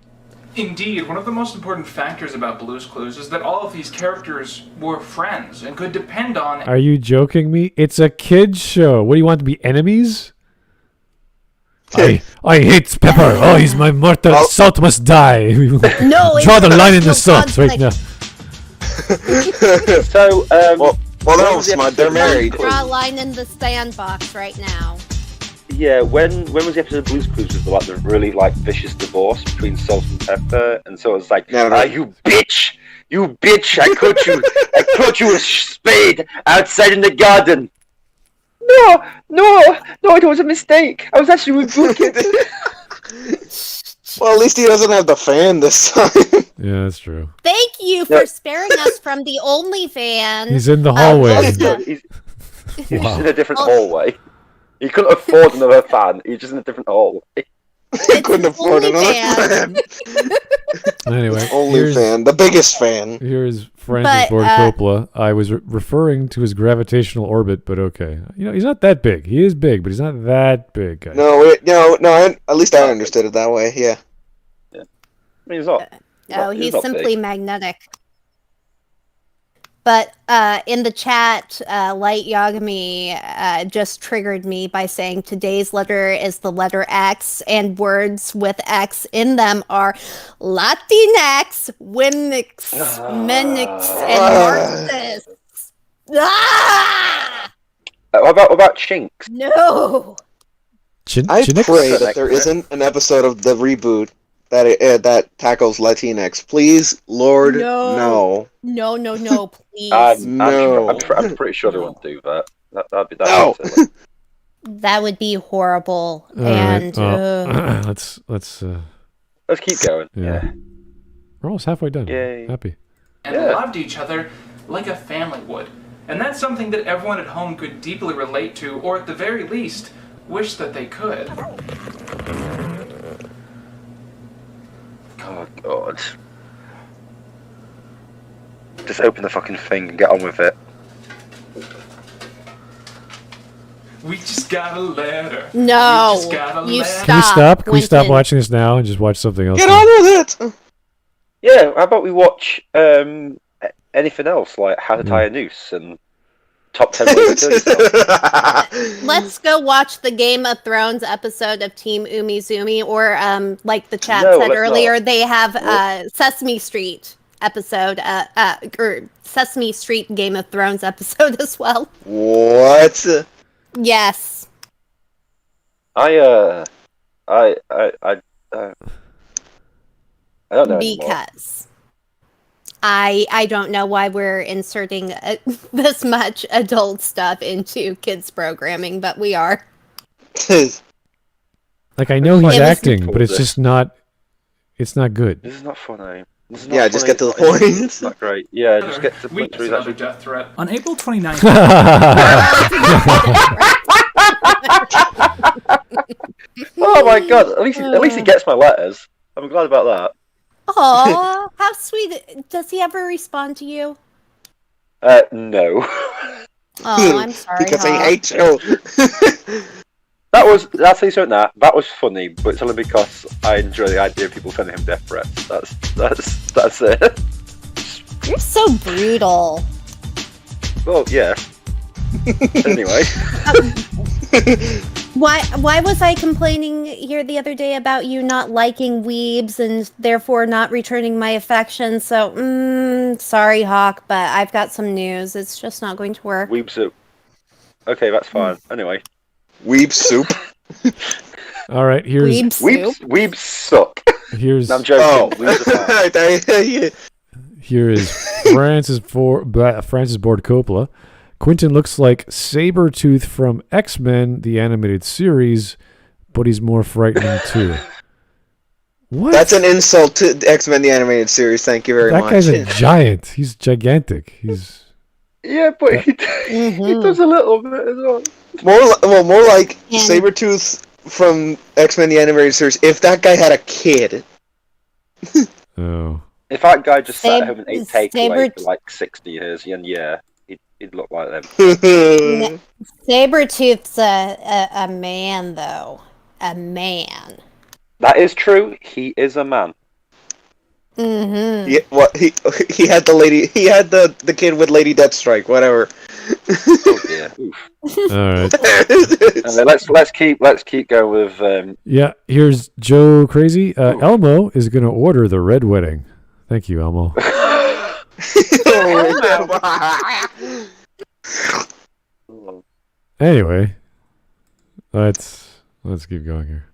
Indeed, one of the most important factors about Blue's Clues is that all of these characters were friends and could depend on Are you joking me? It's a kid's show. What do you want to be enemies? I hate Pepper. Oh, he's my mortal. Salt must die. No, Draw the it's line in the no salt right now. So, Well, when no, was the Smud, they're episode? married. Draw a line in the sandbox right now. Yeah, when was the episode of Blue's Clues with the really vicious divorce between Salt and Pepper, and so it was like, Yeah, right. you bitch, I caught you a spade outside in the garden. No, it was a mistake. I was actually rebooting. Well, at least he doesn't have the fan this time. Yeah, that's true. Thank you for sparing us from the OnlyFans. He's in the hallway. He's just Wow. in a different hallway. He couldn't afford another fan. He's just in a different hallway. He couldn't afford another OnlyFans. fan. Anyway, Only here's, fan, the biggest fan. here's Francis But, Ford Coppola. I was referring to his gravitational orbit, but okay. He's not that big. He is big, but he's not that big, guys. At least I understood it that way. Yeah. I mean, he's not. Oh, He's he's not simply big. magnetic. But in the chat, Light Yagami just triggered me by saying today's letter is the letter X, and words with X in them are Latinx, Wimix, Menix, and Marxists. Ah! What about Chinks? No! I Chinix? pray that there isn't an episode of the reboot that tackles Latinx. Please, Lord, No. no. No, please. No. I'm pretty sure they won't do that. That'd be No. silly. That would be horrible. All and right, let's keep going. Yeah. we're almost halfway done. Yay. Happy. And loved each other like a family would. And that's something that everyone at home could deeply relate to, or at the very least, wish that they could. Oh, God. Just open the fucking thing and get on with it. We just got a letter. no, We just got a you letter. stop. Can we stop? Can we stop Quentin. watching this now and just watch something else? Get on with it! Yeah, how about we watch anything else, like How to Tie a Noose and Top 10 Ways to Kill Yourself? Let's go watch the Game of Thrones episode of Team Umizoomi, or like the chat No, said let's earlier, not. they have Sesame Street episode, or Sesame Street Game of Thrones episode as well. What? Yes. I don't know anymore. Because I don't know why we're inserting this much adult stuff into kids programming, but we are. Like, I know he's It was- acting, but it's just not. It's not good. This is not funny. This is Yeah, not just funny. get to the It's not- point. It's not great. Yeah, just get to the We point. That's Through another that. death threat. On April 29th, Oh my God! At least he gets my letters. I'm glad about that. Aw, how sweet. Does he ever respond to you? No. Oh, I'm sorry. Because Hawk. I hate you. That's something that was funny, but it's only because I enjoy the idea of people sending him death threats. That's it. You're so brutal. Well, yeah. Anyway. Why was I complaining here the other day about you not liking weebs and therefore not returning my affection? So, sorry, Hawk, but I've got some news. It's just not going to work. Weeb soup. Okay, that's fine. Anyway. Weeb soup. All right, here's Weeb soup? Weebs suck. here's No, I'm joking. Weebs are fine. Yeah. here is Francis Ford Coppola. Quinton looks like Sabretooth from X-Men, the animated series, but he's more frightening too. What? That's an insult to X-Men the Animated Series. Thank you very that much. guy's a giant. He's gigantic. He's Yeah, but he does a little bit as well. more like And- Sabretooth from X-Men the Animated Series. If that guy had a kid. oh. If that guy just sat Sab- at home and ate takeaway Sabret- for like 60 years, then yeah, he'd look like them. Sabretooth's a man, though. A man. That is true. He is a man. Mm-hmm. Yeah, what he had the lady. He had the kid with Lady Deathstrike. Whatever. Oh dear. Oof. All right. And then let's keep going with. Yeah, here's Joe Crazy. Elmo is going to order the Red Wedding. Thank you, Elmo. Anyway, let's keep going here.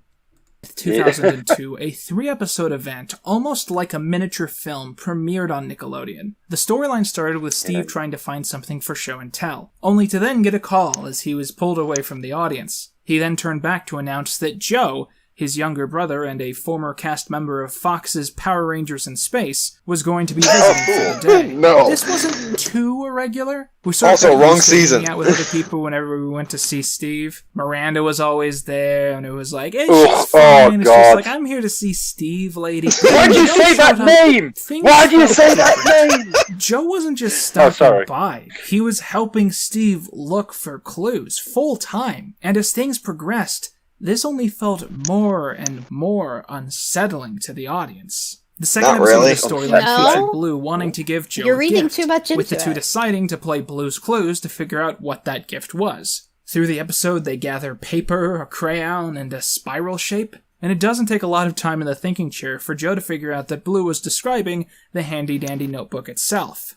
2002, a 3-episode event, almost like a miniature film, premiered on Nickelodeon. The storyline started with Steve trying to find something for show and tell, only to then get a call as he was pulled away from the audience. He then turned back to announce that Joe, his younger brother and a former cast member of Fox's Power Rangers in Space, was going to be visiting for the day. No. This wasn't too irregular. We sort Also, of got wrong used to hanging season. out with other people whenever we went to see Steve. Miranda was always there, and it was like, it's Ugh, just fine. oh, It's God. just like, I'm here to see Steve, lady. Why'd you Joe say that showed up. name? Things Why'd you felt say different. that name? Joe wasn't just Oh, stopping sorry. by. He was helping Steve look for clues full time. And as things progressed, this only felt more and more unsettling to the audience. The second Not episode really. of the storyline No. featured Blue wanting to give Joe You're a reading gift, too much with the into two it. deciding to play Blue's Clues to figure out what that gift was. Through the episode, they gather paper, a crayon, and a spiral shape, and it doesn't take a lot of time in the thinking chair for Joe to figure out that Blue was describing the handy-dandy notebook itself.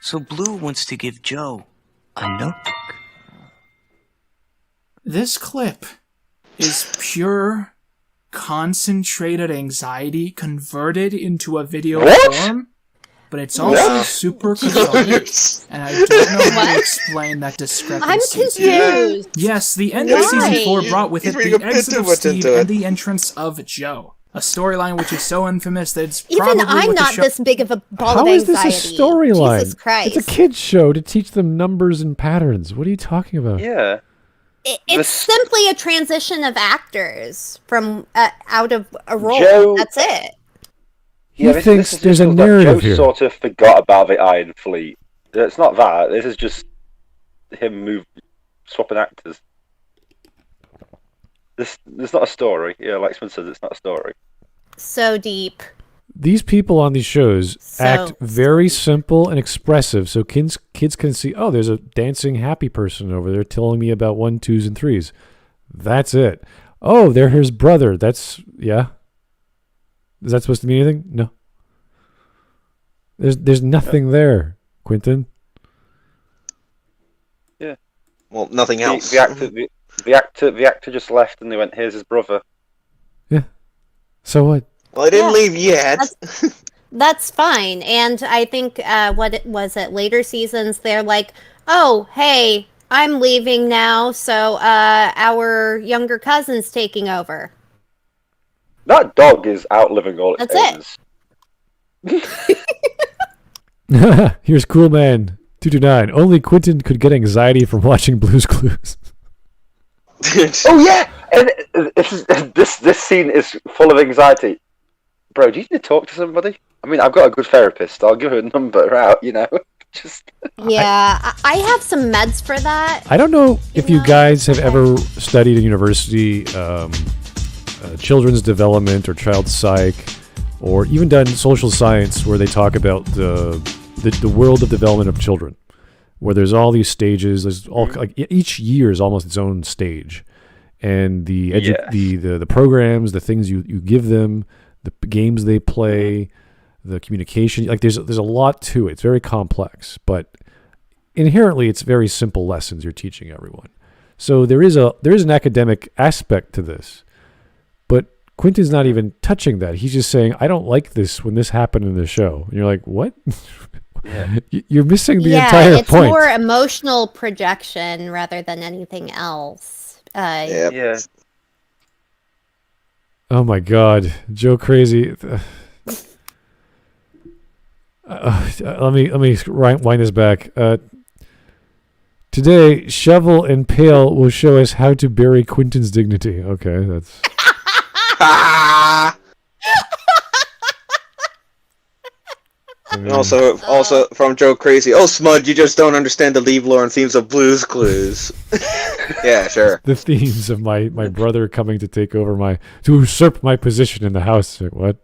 So Blue wants to give Joe a notebook. This clip is pure, concentrated anxiety converted into a video What? form. but it's also super cathartic, and I don't know how to explain that I'm discrepancy. confused. Yes, the end of season 4 brought with it He's the reading a bit exit too of much Steve into it. and the entrance of Joe. A storyline which is so infamous that it's Even probably I'm what the not show... this big of a ball How of is this anxiety. a storyline? Jesus Christ. It's a kid's show to teach them numbers and patterns. What are you talking about? Yeah. It's simply a transition of actors from out of a role. Joe- That's it. He thinks there's a feels narrative like Joe here. sort of forgot about the Iron Fleet. It's not that. This is just him swapping actors. This not a story. Yeah, like Smith says, it's not a story. So deep. These people on these shows act very simple and expressive, so kids can see, oh, there's a dancing happy person over there telling me about 1, 2s, and 3s. That's it. Oh, they're his brother. Yeah. Is that supposed to mean anything? No. There's nothing there, Quinton. Yeah. Well, nothing else. The actor just left, and they went, "Here's his brother." Yeah. So what? Well, I didn't leave yet. That's fine. And I think later seasons, they're like, oh, hey, I'm leaving now, so our younger cousin's taking over. That dog is outliving all its That's owners. Here's Cool Man 229. Only Quinton could get anxiety from watching Blue's Clues. Oh yeah, and this scene is full of anxiety. Bro, do you need to talk to somebody? I mean, I've got a good therapist. I'll give her a number out. Just. Yeah, I have some meds for that. I don't know if you guys have ever studied at university children's development or child psych, or even done social science where they talk about the world of development of children, where there's all these stages. There's all like each year is almost its own stage, and the programs, the things you give them, the games they play, the communication. Like there's a lot to it. It's very complex, but inherently it's very simple lessons you're teaching everyone. So there is an academic aspect to this, but Quinton's not even touching that. He's just saying, I don't like this when this happened in the show. And you're like, what? Yeah. You're missing the entire it's point. more emotional projection rather than anything else. Yeah. Oh my God, Joe Crazy. Let me wind this back. Today, Shovel and Pail will show us how to bury Quinton's dignity. Okay, that's. And also from Joe Crazy. Oh, Smud, you just don't understand the leave lore and themes of Blue's Clues. Yeah, sure. The themes of my brother coming to take over to usurp my position in the house. What?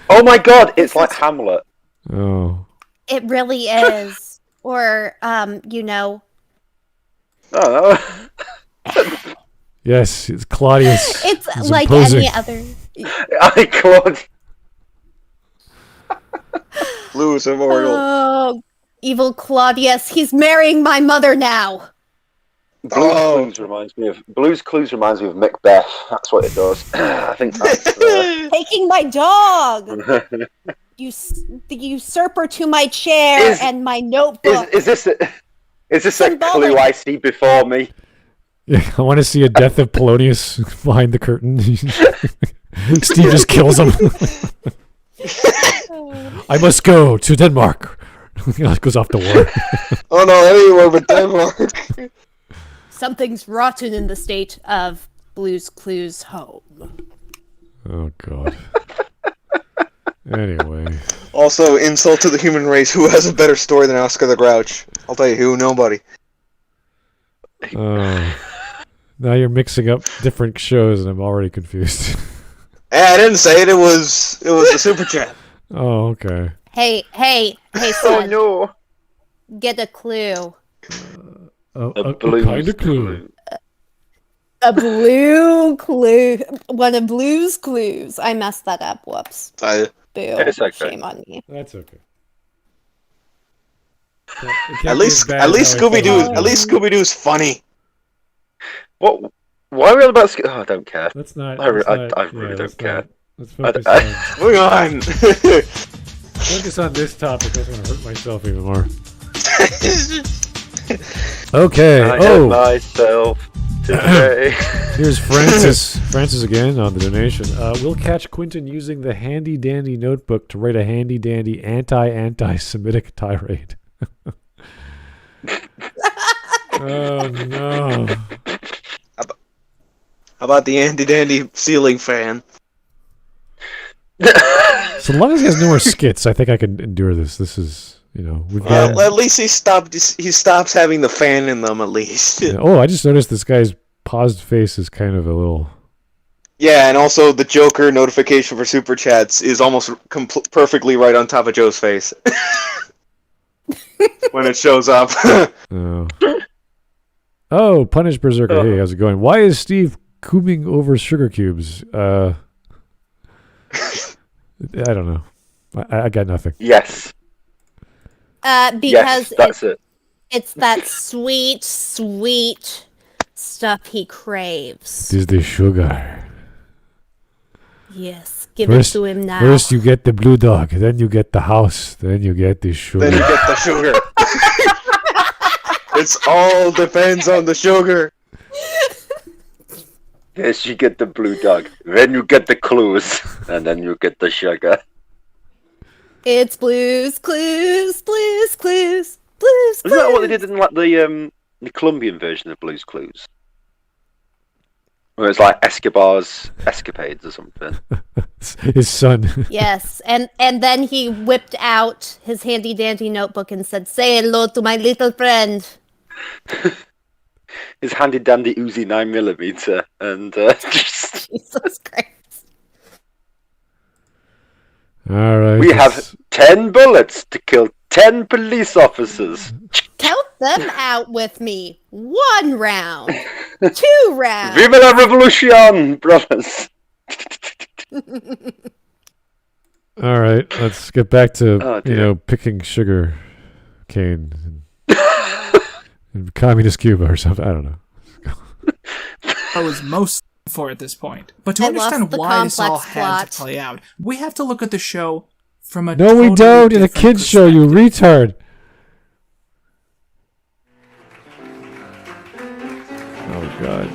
Oh my God! It's like Hamlet. Oh. It really is. Or, Oh no. Yes, it's Claudius. it's He's like imposing. any other. I Claude. Blue's immortal. Oh, evil Claudius. He's marrying my mother now. Blue's Clues reminds me of Macbeth. That's what it does. I think that's. Taking my dog. The usurper to my chair and my notebook. Is this a Symbolic. clue I see before me? Yeah, I want to see a death of Polonius behind the curtain. Steve just kills him. I must go to Denmark. Goes off to war. Oh no, anywhere but Denmark. Something's rotten in the state of Blue's Clues home. Oh God. Anyway. Also, insult to the human race. Who has a better story than Oscar the Grouch? I'll tell you who. Nobody. Now you're mixing up different shows, and I'm already confused. I didn't say it. It was the super chat. Oh, okay. Hey, Oh son. no! Get a clue. A Blue's kind of clue. A blue clue. One of Blue's Clues. I messed that up. Whoops. Boo. It's okay. Shame on me. That's okay. At least Scooby Doo's funny. What? Why are we all about? Oh, I don't care. Let's not. I really don't care. Let's focus on. Moving on. Focus on this topic. I don't want to hurt myself even more. Okay. I hurt myself today. Here's Francis. Francis again on the donation. We'll catch Quinton using the handy dandy notebook to write a handy dandy anti-Semitic tirade. Oh no. How about the Andy Dandy ceiling fan? So long as he has no more skits, I think I can endure this. This is, we've got. Well, at least he stops having the fan in them. At least. Yeah. Oh, I just noticed this guy's paused face is kind of a little. Yeah, and also the Joker notification for super chats is almost perfectly right on top of Joe's face when it shows up. Oh, Punish Berserker. Hey, how's it going? Why is Steve cooming over sugar cubes? I don't know. I got nothing. Yes. Because yes, that's it. It's that sweet, sweet stuff he craves. It is the sugar. Yes, give it to him now. First you get the blue dog, then you get the house, then you get the sugar. Then you get the sugar. It's all depends on the sugar. Yes, you get the blue dog. Then you get the clues, and then you get the sugar. It's Blues Clues, Blues Clues, Blues Clues. Isn't that what they did in like the Colombian version of Blues Clues? Where it's like Escobar's escapades or something. His son. Yes, and then he whipped out his handy dandy notebook and said, "Say hello to my little friend." His handy dandy Uzi 9mm and just... Jesus Christ. All right. We have 10 bullets to kill 10 police officers. Count them out with me. 1 round. 2 rounds. Viva la revolution, brothers. All right, let's get back to, dear. picking sugar cane in communist Cuba or something. I don't know. I was most for at this point. But to I understand lost the why this all complex had plot. to play out, we have to look at the show from a No, we totally don't. It's a different kid's show, you retard. Oh, God.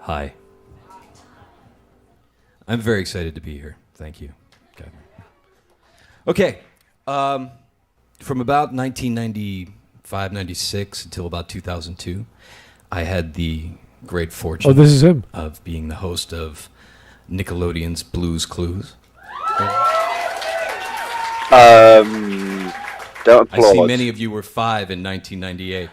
Hi. I'm very excited to be here. Thank you. Okay. From about 1995, 96 until about 2002, I had the great fortune Oh, this is him. of being the host of Nickelodeon's Blues Clues. Don't applaud. I see many of you were 5 in 1998.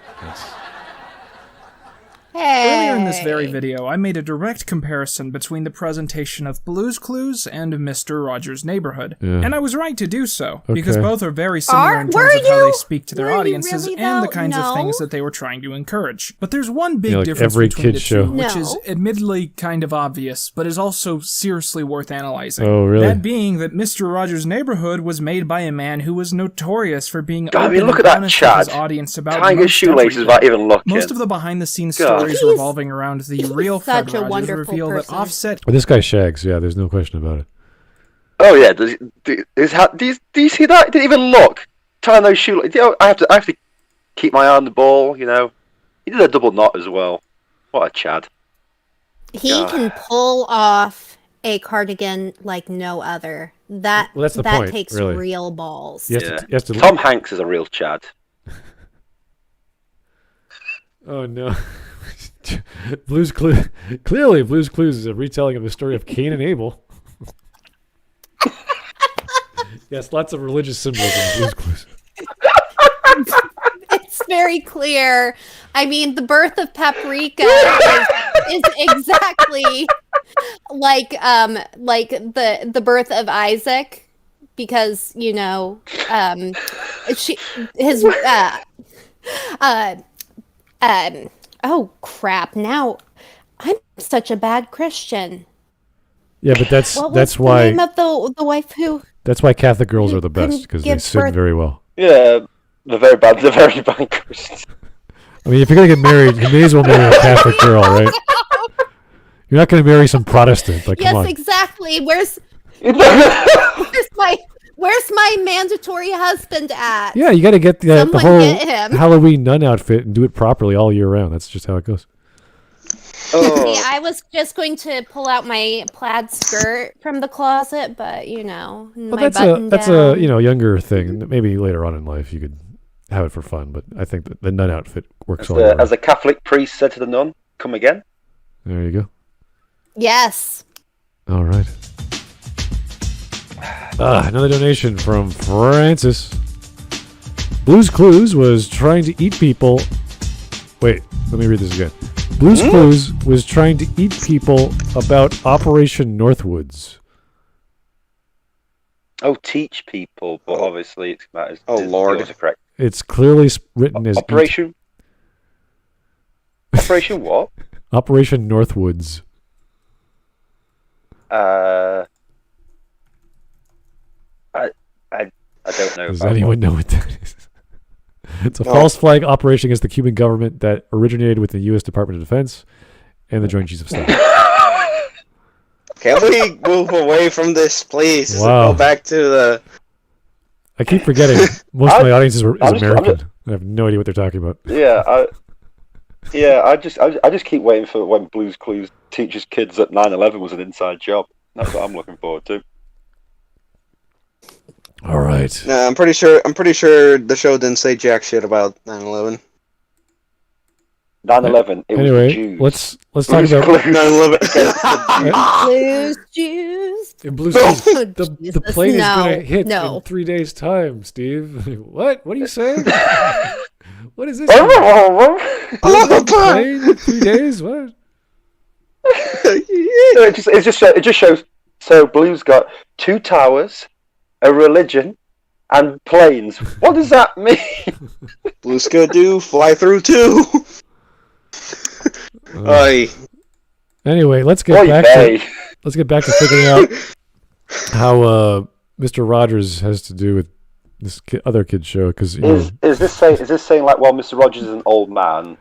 Earlier in this very video, I made a direct comparison between the presentation of Blues Clues and Mr. Rogers' Neighborhood. Yeah. And I was right to do so, because Okay. both are very similar in terms Were of how you? they speak to their Were you audiences really, and the though? kinds of No. things that they were trying to encourage. But there's one big Yeah, like difference every between the kid's show. two, which is No. admittedly kind of obvious, but is also seriously worth analyzing. Oh, really? That being that Mr. Rogers' Neighborhood was made by a man who was notorious for being God, I open mean, look and at that honest Chad. with his audience about Tying his most shoelaces everything. without even looking. Most of the behind-the-scenes God. stories He's- revolving around the real Fred such a Rogers wonderful reveal person. that Offset Well, this guy shags. Yeah, there's no question about it. Oh yeah, do you see that? He didn't even look. Tying those shoelaces. I have to keep my eye on the ball. He did a double knot as well. What a Chad. He God. can pull off a cardigan like no other. Well, that's the that point, takes really. real balls. He has Yeah. to, he has to Tom Hanks is a real Chad. Oh no. Blues Clues. Clearly, Blues Clues is a retelling of the story of Cain and Abel. Yes, lots of religious symbols in Blues Clues. It's very clear. I mean, the birth of Paprika is exactly like the birth of Isaac, because oh crap! Now I'm such a bad Christian. Yeah, but that's What was the why name of the wife who? that's why Catholic girls are the best, couldn't because they give sing birth- very well. Yeah, the very bad Christians. I mean, if you're gonna get married, you may as well marry a Catholic girl, right? You're not gonna marry some Protestant. Like, Yes, come on. exactly. Where's Where's my mandatory husband at? Yeah, you got to get the Someone whole get him. Halloween nun outfit and do it properly all year round. That's just how it goes. See, I was just going to pull out my plaid skirt from the closet, but Well, my that's button a down. younger thing. Maybe later on in life you could have it for fun, but I think that the nun outfit works all year round. As a Catholic priest said to the nun, "Come again." There you go. Yes. All right. Another donation from Francis. Blue's Clues was trying to eat people. Wait, let me read this again. Blue's Clues was trying to eat people about Operation Northwoods. Oh, teach people, but obviously it's matters. Lord. Yours are correct. It's clearly written as Operation. Operation what? Operation Northwoods. I don't know. Does anyone know what that is? It's a false flag operation against the Cuban government that originated with the U.S. Department of Defense and the Joint Chiefs of Staff. Can we move away from this, please? Wow. Go back to the... I keep forgetting most of my audience is American. I have no idea what they're talking about. I just keep waiting for when Blue's Clues teaches kids that 9/11 was an inside job. That's what I'm looking forward to. All right. No, I'm pretty sure the show didn't say jack shit about 9/11. 9/11. It was the Anyway, Jews. let's talk about 9/11. Blues Jews. in Blue's Clues. Oh, The Jesus, plane is going to hit no. in 3 days' time, Steve. What? What are you saying? What is this? Plane? 3 days? What? It just shows. So Blue's got 2 towers, a religion, and planes. What does that mean? Blue's gonna do fly through too. Anyway, let's get back to figuring out how Mr. Rogers has to do with this other kid's show. Because is this saying like, well, Mr. Rogers is an old man,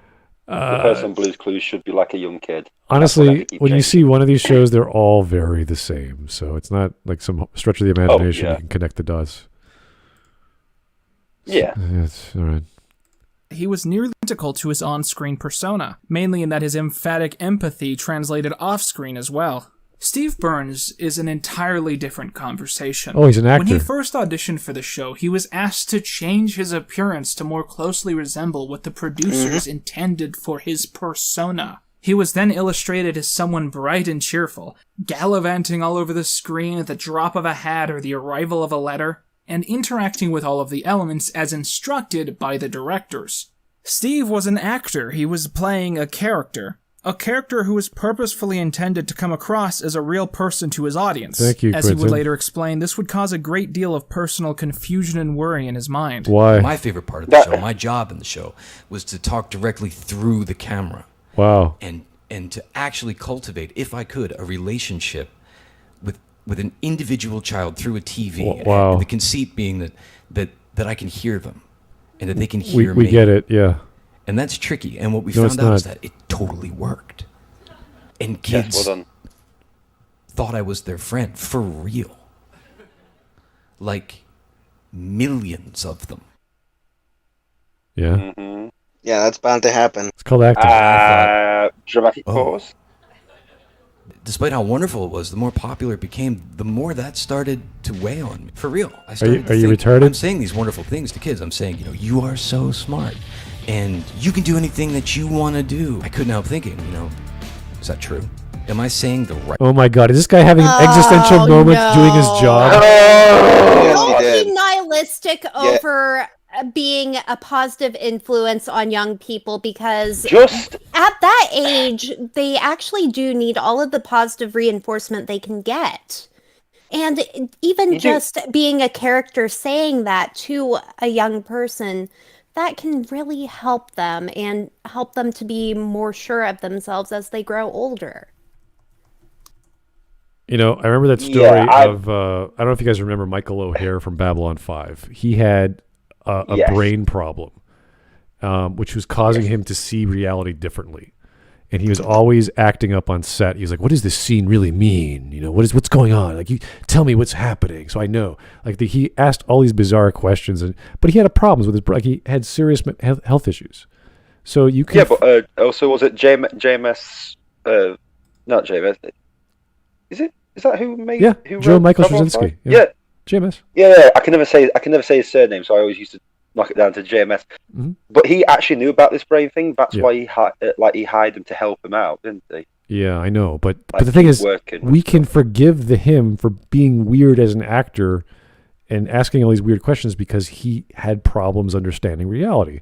the person in Blue's Clues should be like a young kid? Honestly, when you see one of these shows, they're all very the same. So it's not like some stretch of the imagination you can connect the dots. Yeah. It's all right. He was nearly identical to his on-screen persona, mainly in that his emphatic empathy translated off-screen as well. Steve Burns is an entirely different conversation. Oh, he's an actor. When he first auditioned for the show, he was asked to change his appearance to more closely resemble what the producers intended for his persona. He was then illustrated as someone bright and cheerful, gallivanting all over the screen at the drop of a hat or the arrival of a letter, and interacting with all of the elements as instructed by the directors. Steve was an actor. He was playing a character who was purposefully intended to come across as a real person to his audience. Thank you, As he would Quinton. later explain, this would cause a great deal of personal confusion and worry in his mind. Why? My favorite part of the show, my job in the show, was to talk directly through the camera. Wow. And to actually cultivate, if I could, a relationship with an individual child through a TV. Wow. And the conceit being that I can hear them and that they can hear me. We get it, yeah. And that's tricky. And what we No, it's found out is not. that it totally worked. And kids thought I was their friend, for real. Like, millions of them. Yeah. Yeah, that's bound to happen. It's called acting. Dramatic pause. Despite how wonderful it was, the more popular it became, the more that started to weigh on me. For real. I started to Are you think, retarded? I'm saying these wonderful things to kids. I'm saying, you are so smart. And you can do anything that you want to do. I couldn't help thinking, is that true? Am I saying the right... Oh my God, is this guy having an existential moment doing his job? Yes, he did. Be nihilistic over being a positive influence on young people, because at that age, they actually do need all of the positive reinforcement they can get. And even just being a character saying that to a young person, that can really help them and help them to be more sure of themselves as they grow older. I remember that story of, I don't know if you guys remember Michael O'Hare from Babylon 5. He had a brain problem, which was causing him to see reality differently. and he was always acting up on set. He was like, "What does this scene really mean? You know, what's going on? Like, you tell me what's happening, so I know." Like, he asked all these bizarre questions, but he had problems with his. Like, he had serious health issues. So you can. Yeah, but also was it JMS? Not JMS. Is it? Is that who made? Yeah, who Joe wrote Michael Double Straczynski. Fine? Yeah. Yeah. JMS. Yeah, I can never say his surname, so I always used to knock it down to JMS. Mm-hmm. But he actually knew about this brain thing. That's Yeah. why he hired him to help him out, didn't he? Yeah, I know, but Like, the thing is, working we can forgive him for being weird as an actor and asking all these weird questions because he had problems understanding reality.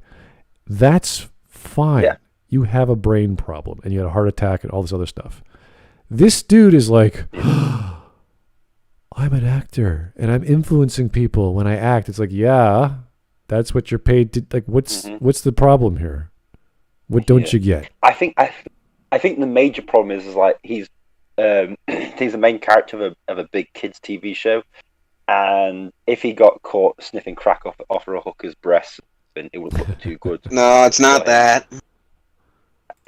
That's fine. Yeah. You have a brain problem and you had a heart attack and all this other stuff. This dude is like, I'm an actor and I'm influencing people when I act. It's like, yeah, that's what you're paid to. Like, what's the problem here? What don't you get? I think the major problem is like he's the main character of a big kids TV show, and if he got caught sniffing crack off a hooker's breast, then it would look too good. No, it's not that.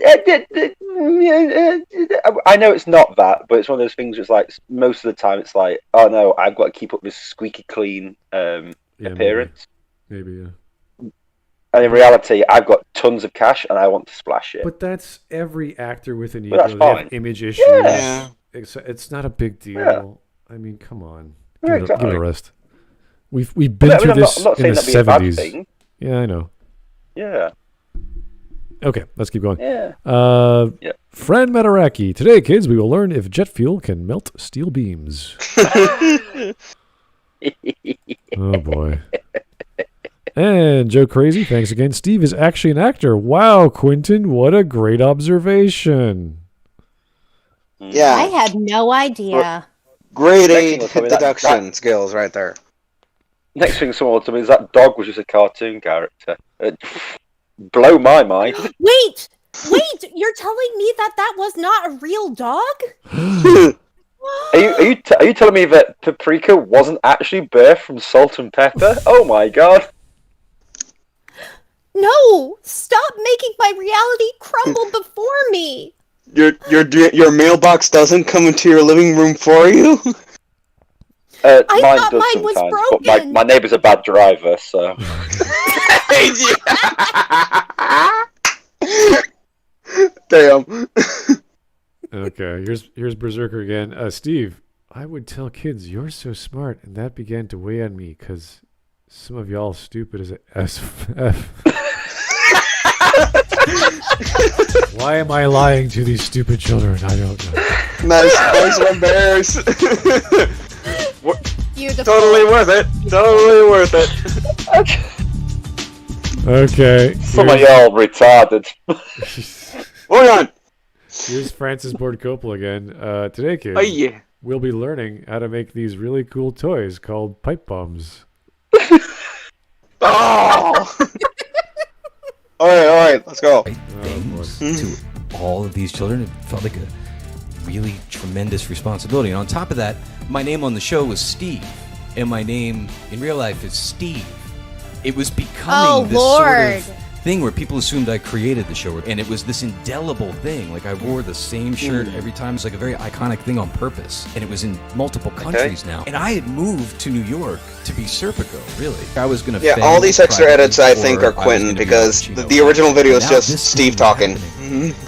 I know it's not that, but it's one of those things. It's like most of the time, it's like, oh no, I've got to keep up this squeaky clean appearance. Maybe, yeah. And in reality, I've got tons of cash and I want to splash it. But that's every actor with an ego. But that's They have fine. image issues. Yeah. It's not a big deal. Yeah. I mean, come on. Yeah, Give it exactly. a rest. We've been But, through I'm this not in saying the that'd be a bad 70s. thing. Yeah, I know. Yeah. Okay, let's keep going. Yeah. Yeah. Fran Mataraki. Today, kids, we will learn if jet fuel can melt steel beams. Oh, boy. And Joe Crazy, thanks again. Steve is actually an actor. Wow, Quinton, what a great observation. Yeah. I had no idea. Grade Next 8 thing will tell me deduction skills right there. Next thing someone will tell me is that dog was just a cartoon character. Blow my mind. Wait, you're telling me that was not a real dog? Are you telling me that Paprika wasn't actually birthed from salt and pepper? Oh my god. No, stop making my reality crumble before me. Your mailbox doesn't come into your living room for you? I Mine thought does mine was sometimes, but broken. my neighbour's a bad driver, so. Damn. Okay, here's Berserker again. Steve, I would tell kids you're so smart, and that began to weigh on me because some of y'all stupid as a SF. Why am I lying to these stupid children? I don't know. Nice one, Bears. Beautiful. Totally worth it. Totally worth it. Okay. Some of y'all retarded. Hold on. Here's Francis Ford Coppola again. Today, kids, Oh, yeah. we'll be learning how to make these really cool toys called pipe bombs. Oh! All right, let's go. Things to all of these children. It felt like a really tremendous responsibility. And on top of that, my name on the show was Steve, and my name in real life is Steve. It was becoming this sort of thing where people assumed I created the show, and it was this indelible thing. Like, I wore the same shirt every time. It's like a very iconic thing on purpose, and it was in multiple countries now. And I had moved to New York to be Serpico, really. I was going to Yeah, all these extra edits I think are Quentin because the original video is just Steve talking.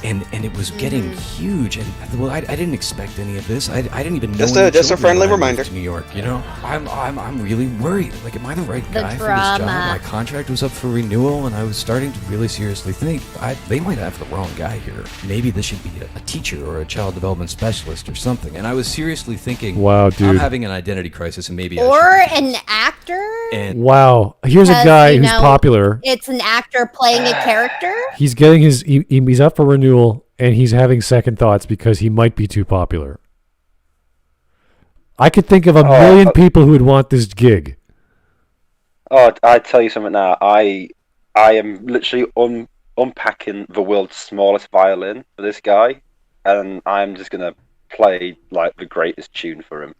And it was getting huge, and well, I didn't expect any of this. I didn't even know. Just any a children friendly when I moved reminder. to New York, you know, I'm really worried. Like, am I the right The guy for this job? drama. My contract was up for renewal, and I was starting to really seriously think they might have the wrong guy here. Maybe this should be a teacher or a child development specialist or something. And I was seriously thinking, Wow, dude. I'm having an identity crisis, and maybe Or I should an actor? And Wow. Here's a Because, guy you who's know, popular. It's an actor playing a character? He's getting he's up for renewal, and he's having second thoughts because he might be too popular. I could think of a million people who would want this gig. Oh, I tell you something now. I am literally unpacking the world's smallest violin for this guy, and I'm just gonna play like the greatest tune for him.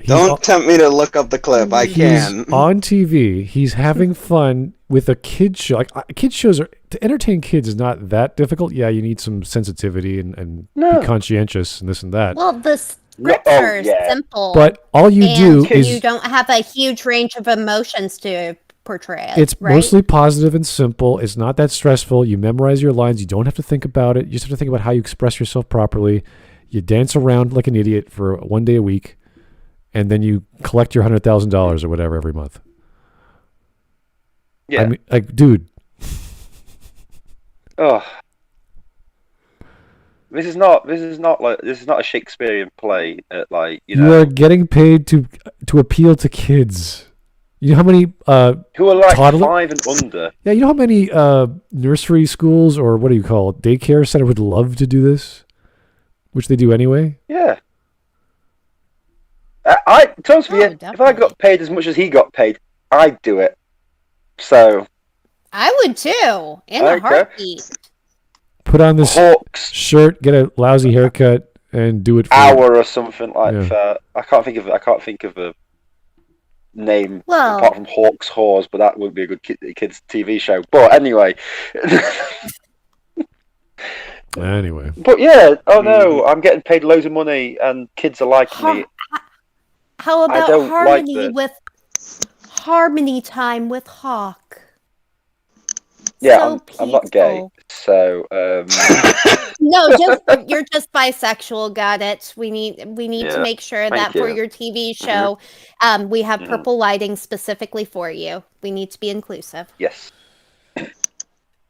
Don't tempt me to look up the clip. I He's can. on TV. He's having fun with a kid show. Like kid shows to entertain kids is not that difficult. Yeah, you need some sensitivity and be conscientious and this and that. Well, the scripts are simple. But all you do is you don't have a huge range of emotions to portray it. It's right? mostly positive and simple. It's not that stressful. You memorize your lines. You don't have to think about it. You just have to think about how you express yourself properly. You dance around like an idiot for one day a week, and then you collect your $100,000 or whatever every month. Yeah. I mean, like, dude. Oh. This is not a Shakespearean play. You are getting paid to appeal to kids. You know how many who are like toddler? 5 and under? Yeah, you know how many nursery schools or what do you call it, daycare center would love to do this, which they do anyway. Yeah. To be honest with you, if I got paid as much as he got paid, I'd do it. So. I would too, in a heartbeat. Put on this shirt, get a lousy haircut, and do it for hour or something like that. I can't think of a name apart from Hawks Whores, but that would be a good kids TV show. But anyway. But yeah, I'm getting paid loads of money, and kids are liking me. How about harmony time with Hawk? Yeah, I'm not gay, so no, you're just bisexual. Got it. We need to make sure that for your TV show, we have purple lighting specifically for you. We need to be inclusive. Yes. But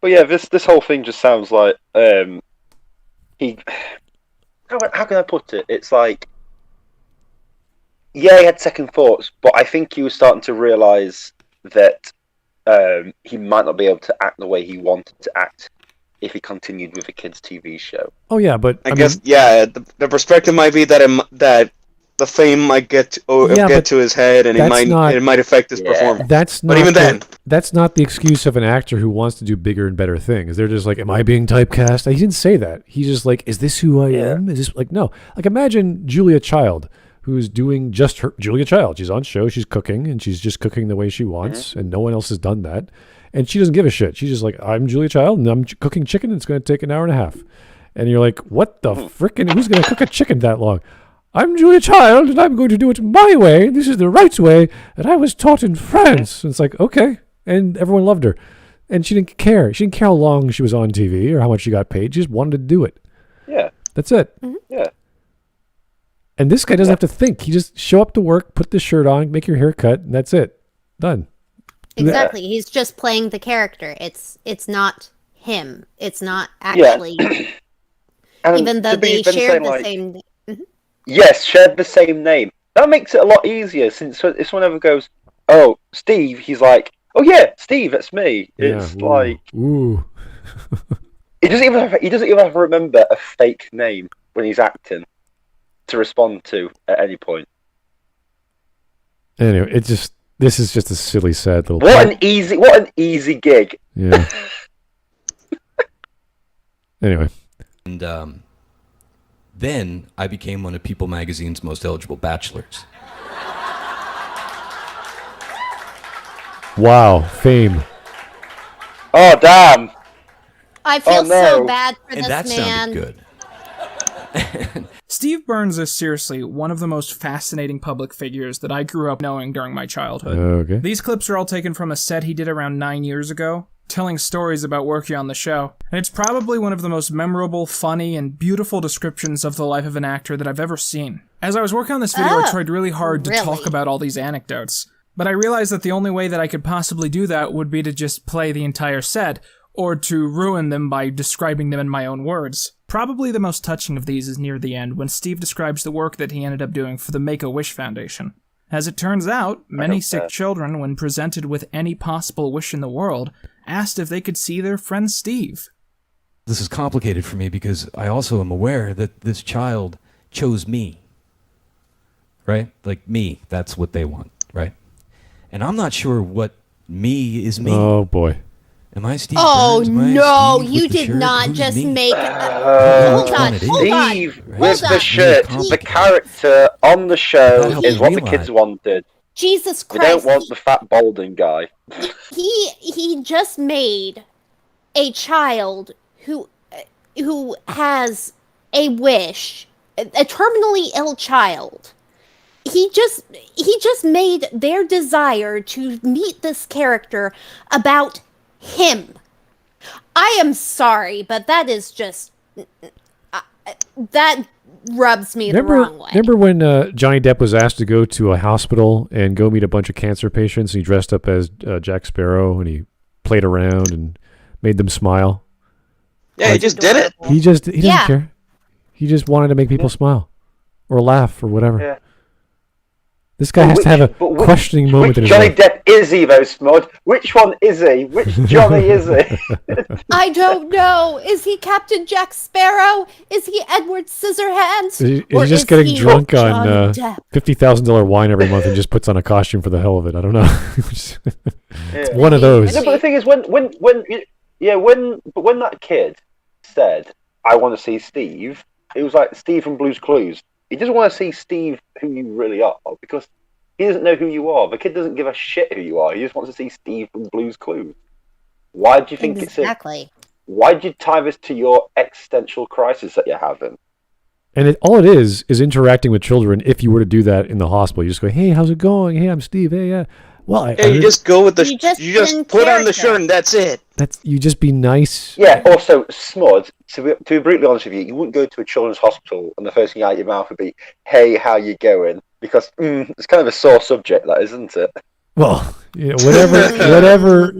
yeah, this whole thing just sounds like he. How can I put it? It's like, yeah, he had second thoughts, but I think he was starting to realize that. He might not be able to act the way he wanted to act if he continued with a kids' TV show. Oh yeah, but I guess the perspective might be that that the fame might get to his head, and it might affect his performance. But even then, that's not the excuse of an actor who wants to do bigger and better things. They're just like, "Am I being typecast?" He didn't say that. He's just like, "Is this who I am?" Is this like no? Like imagine Julia Child, who's doing just her Julia Child. She's on show, she's cooking, and she's just cooking the way she wants, and no one else has done that. And she doesn't give a shit. She's just like, I'm Julia Child, and I'm cooking chicken, and it's going to take an hour and a half. And you're like, what the frickin', who's going to cook a chicken that long? I'm Julia Child, and I'm going to do it my way. This is the right way that I was taught in France. And it's like, okay. And everyone loved her. And she didn't care. She didn't care how long she was on TV or how much she got paid. She just wanted to do it. Yeah. That's it. Mm-hmm. Yeah. And this guy doesn't have to think. He just show up to work, put this shirt on, make your hair cut, and that's it. Done. Exactly. Yeah. He's just playing the character. It's not him. It's not actually. Yeah. Even though they share the same name. Mm-hmm. Yes, shared the same name. That makes it a lot easier since if someone ever goes, "Oh, Steve," he's like, "Oh yeah, Steve, that's me." It's like, ooh. he doesn't even have to remember a fake name when he's acting to respond to at any point. Anyway, this is just a silly, sad little. What an easy gig. Yeah. Anyway. And then I became one of People Magazine's most eligible bachelors. Wow, fame. Oh damn! I feel so bad for this that man. Sounded good. Steve Burns is seriously one of the most fascinating public figures that I grew up knowing during my childhood. Okay. These clips are all taken from a set he did around 9 years ago, telling stories about working on the show. And it's probably one of the most memorable, funny, and beautiful descriptions of the life of an actor that I've ever seen. As I was working on this video, I tried really hard to talk about all these anecdotes. But I realized that the only way that I could possibly do that would be to just play the entire set, or to ruin them by describing them in my own words. Probably the most touching of these is near the end, when Steve describes the work that he ended up doing for the Make-A-Wish Foundation. As it turns out, many sick children, when presented with any possible wish in the world, asked if they could see their friend Steve. This is complicated for me because I also am aware that this child chose me. Right? Like me, that's what they want, right? And I'm not sure what me is me. Oh boy. Am I Steve Oh Burns? Am I no, Steve with you the did shirt? not Who's just me? make. Hold Hold on, Steve Right. with hold the on. shirt, Hold the on. character on the That show helps is me what a the kids lot. wanted. Jesus We don't Christ! want the fat balding guy. He just made a child who has a wish, a terminally ill child. He just made their desire to meet this character about him. I am sorry, but that is just that rubs me the wrong way. Remember when Johnny Depp was asked to go to a hospital and go meet a bunch of cancer patients, and he dressed up as Jack Sparrow, and he played around and made them smile? Yeah, he just did it. He doesn't care. He just wanted to make people smile or laugh or whatever. Yeah. This guy has to have a questioning moment in Which his Johnny life. Depp is Evo Smud? Which one is he? Which Johnny is he? I don't know. Is he Captain Jack Sparrow? Is he Edward Scissorhands? Is Or he just is getting he drunk on Johnny Depp? $50,000 wine every month and just puts on a costume for the hell of it? I don't know. It's Yeah. one of those. No, but the thing is, when that kid said, "I want to see Steve," it was like Steve from Blue's Clues. He doesn't want to see Steve who you really are because he doesn't know who you are. The kid doesn't give a shit who you are. He just wants to see Steve from Blue's Clues. Why do you think Exactly. Why did you tie this to your existential crisis that you're having? And all it is interacting with children. If you were to do that in the hospital, you just go, "Hey, how's it going? Hey, I'm Steve. Hey, yeah." Well, You just go with the. You just You just in put on the character. shirt and that's it. you just be nice. Yeah. Also, Smud. To be brutally honest with you, you wouldn't go to a children's hospital and the first thing out of your mouth would be, "Hey, how you going?" Because it's kind of a sore subject, that isn't it? Well, whatever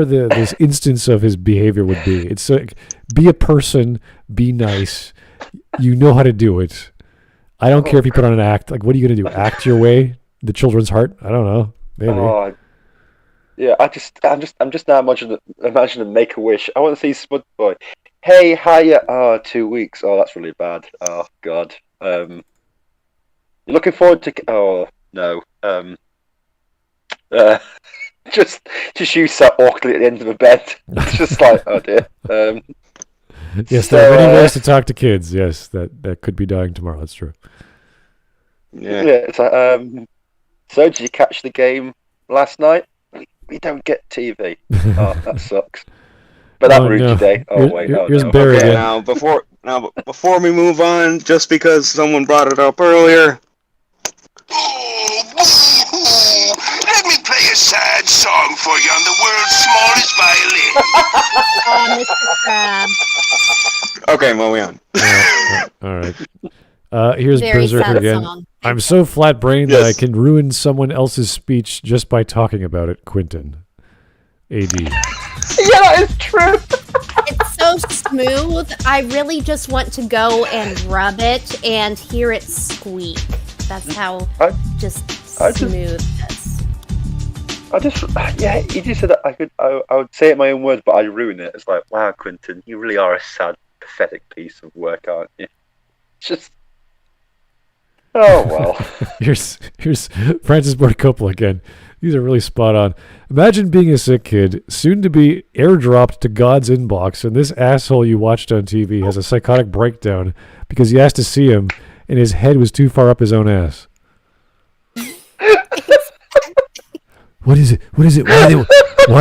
this instance of his behavior would be. It's like, be a person, be nice. You know how to do it. I don't care if you put on an act. Like, what are you going to do? Act your way? The children's heart? I don't know. Maybe. Oh, yeah. I'm just now imagining Make-A-Wish. I want to see Smud Boy. Hey, hiya. Oh, 2 weeks. Oh, that's really bad. Oh God. You're looking forward to? Oh no. Just you sat awkwardly at the end of a bed. Just like, oh dear. Yes, there are many ways to talk to kids. Yes, that could be dying tomorrow. That's true. Yeah. It's like, so did you catch the game last night? We don't get TV. Oh, that sucks. But that ruined your day. Oh wait, here's no. Barry Okay, again. before we move on, just because someone brought it up earlier. Let me play a sad song for you on the world's smallest violin. Oh, Mr. Crab. Okay, moving on. All right. Here's Very Berserker sad again. song. I'm so flat-brained that I Yes. can ruin someone else's speech just by talking about it. Quinton. AD. Yeah, that is true. It's so smooth. I really just want to go and rub it and hear it squeak. That's how smooth it is. You just said that I would say it in my own words, but I'd ruin it. It's like, wow, Quinton, you really are a sad, pathetic piece of work, aren't you? It's just, oh well. Here's Francis Ford Coppola again. These are really spot on. Imagine being a sick kid, soon to be airdropped to God's inbox, and this asshole you watched on TV has a psychotic breakdown because he asked to see him, and his head was too far up his own ass. What is it? Why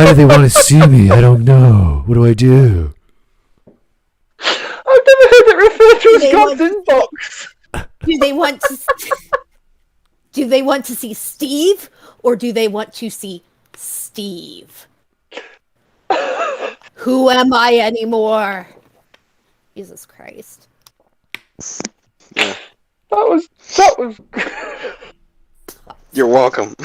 do they want to see me? I don't know. What do I do? I've never heard it referred to as God's inbox. Do they want to see Steve, or do they want to see Steve? Who am I anymore? Jesus Christ. Yeah. That was. You're welcome.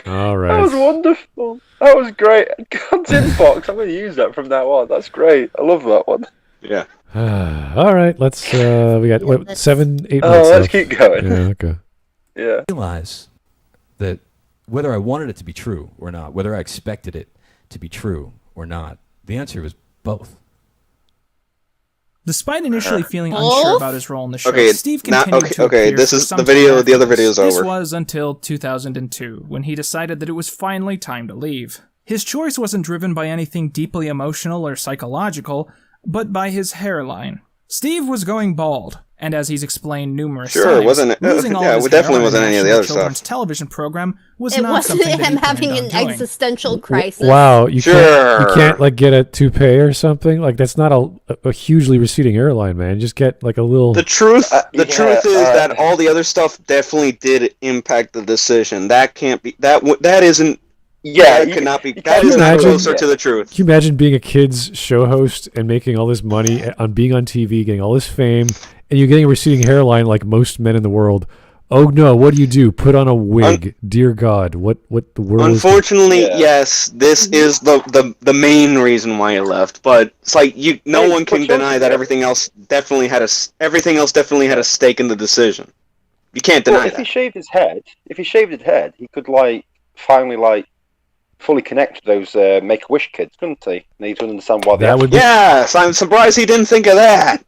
All right. That was wonderful. That was great. God's inbox. I'm going to use that from now on. That's great. I love that one. Yeah. All right. Let's. We got 7, 8 minutes. Let's left. keep going. Yeah. Okay. Yeah. Realize that whether I wanted it to be true or not, whether I expected it to be true or not, the answer was both. Despite initially feeling Both? unsure about his role in the show, Okay, Steve now- continued to okay, appear this for is some the time video- the other afterwards. video's This over. was until 2002, when he decided that it was finally time to leave. His choice wasn't driven by anything deeply emotional or psychological, but by his hairline. Steve was going bald, and as he's explained numerous times, wasn't it? losing all Yeah, his it definitely hair on a wasn't any of the national other stuff. children's television program was It not wasn't something that him he planned having on an doing. existential crisis. Wow, you Sure. can't like get a toupee or something? Like that's not a hugely receding hairline, man. Just get like a little. The truth is yeah, that all the other stuff definitely did impact the decision. That can't be that isn't. Yeah, that cannot be. you That can't is not imagine- closer to the truth. Can you imagine being a kid's show host and making all this money on being on TV, getting all this fame, and you're getting a receding hairline like most men in the world? Oh no! What do? Put on a wig? Dear God, what the world? Unfortunately, Yeah. yes, this is the main reason why I left. But it's like no Hey, one can but you- deny that everything else definitely had a stake in the decision. You can't deny Well, if that. he shaved his head, he could like finally like fully connect with those Make-A-Wish kids, couldn't he? And he'd understand why they That would be Yes, I'm surprised he didn't think of that.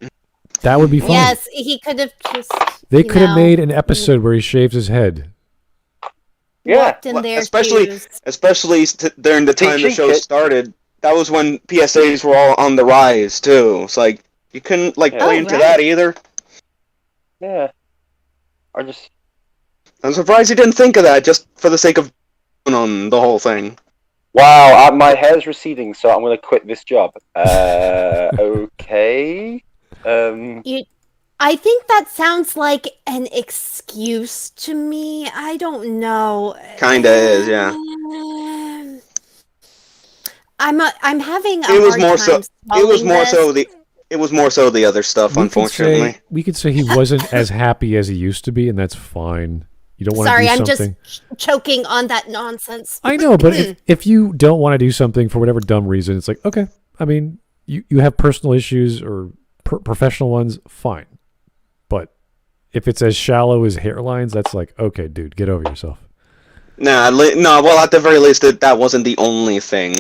that would be fun. Yes, he could have just. They could have made an episode where he shaves his head. Walked in their especially shoes. during the time the Teaching show kids. started. That was when PSAs were all on the rise too. It's like you couldn't like Yeah. play Oh, into right. that either. I'm surprised he didn't think of that just for the sake of on the whole thing. Wow, my hair's receding, so I'm going to quit this job. Okay. I think that sounds like an excuse to me. I don't know. Kinda is, yeah. I'm having a It was hard more time so. It was swallowing more this. so the. It was more so the other stuff, unfortunately. We could say he wasn't as happy as he used to be, and that's fine. You don't want Sorry, to do I'm something. just choking on that nonsense. I know, but if you don't want to do something for whatever dumb reason, it's like, okay, I mean, you have personal issues or professional ones, fine. But if it's as shallow as hairlines, that's like, okay, dude, get over yourself. No, well, at the very least, that wasn't the only thing.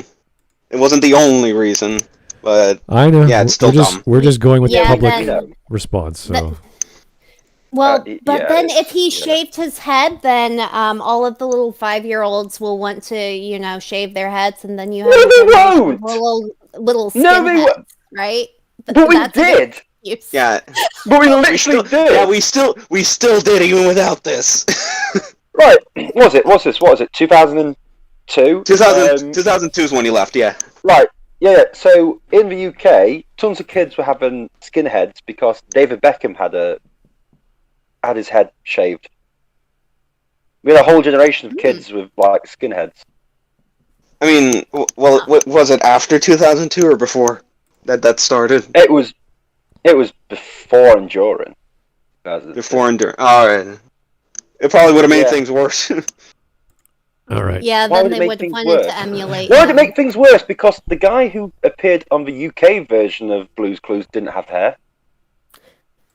It wasn't the only reason, but I know. yeah, it's still dumb. We're just going with Yeah, the public then- response. So Well, but yeah, then it's- if he shaved his head, then all of the little 5-year-olds will want to, shave their heads, and then you have No, a they generation won't! of little No, they skinheads, won't! right? But we That's a good did! excuse. Yeah, But we literally did! yeah, we still did even without this. Right, what was it, 2002? 2002 is when he left. Yeah. Right, yeah, so in the UK, tons of kids were having skinheads because David Beckham had his head shaved. We had a whole generation of kids with, like, skinheads. I mean, well, was it after 2002 or before that started? It was before and during. Before and during. All right. It probably would have made Yeah. things worse. all right. Yeah, Why then would it they make would have things wanted worse? to emulate. Why did it him. make things worse? Because the guy who appeared on the UK version of Blue's Clues didn't have hair.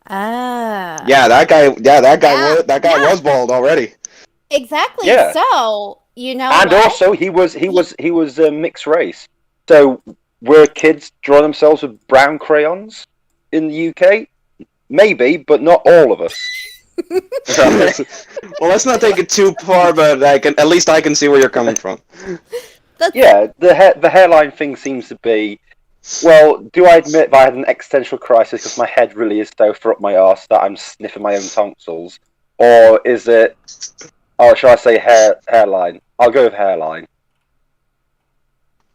Ah. Yeah, that guy. Yeah, that guy. Yeah, That guy yeah. was bald already. Exactly. Yeah. So, you know And what? also, he was mixed race. So, were kids drawing themselves with brown crayons in the UK? Maybe, but not all of us. Well, let's not take it too far, but at least I can see where you're coming from. Yeah, the hairline thing seems to be. Well, do I admit that I had an existential crisis because my head really is so far up my arse that I'm sniffing my own tonsils, or is it? Or shall I say hairline? I'll go with hairline.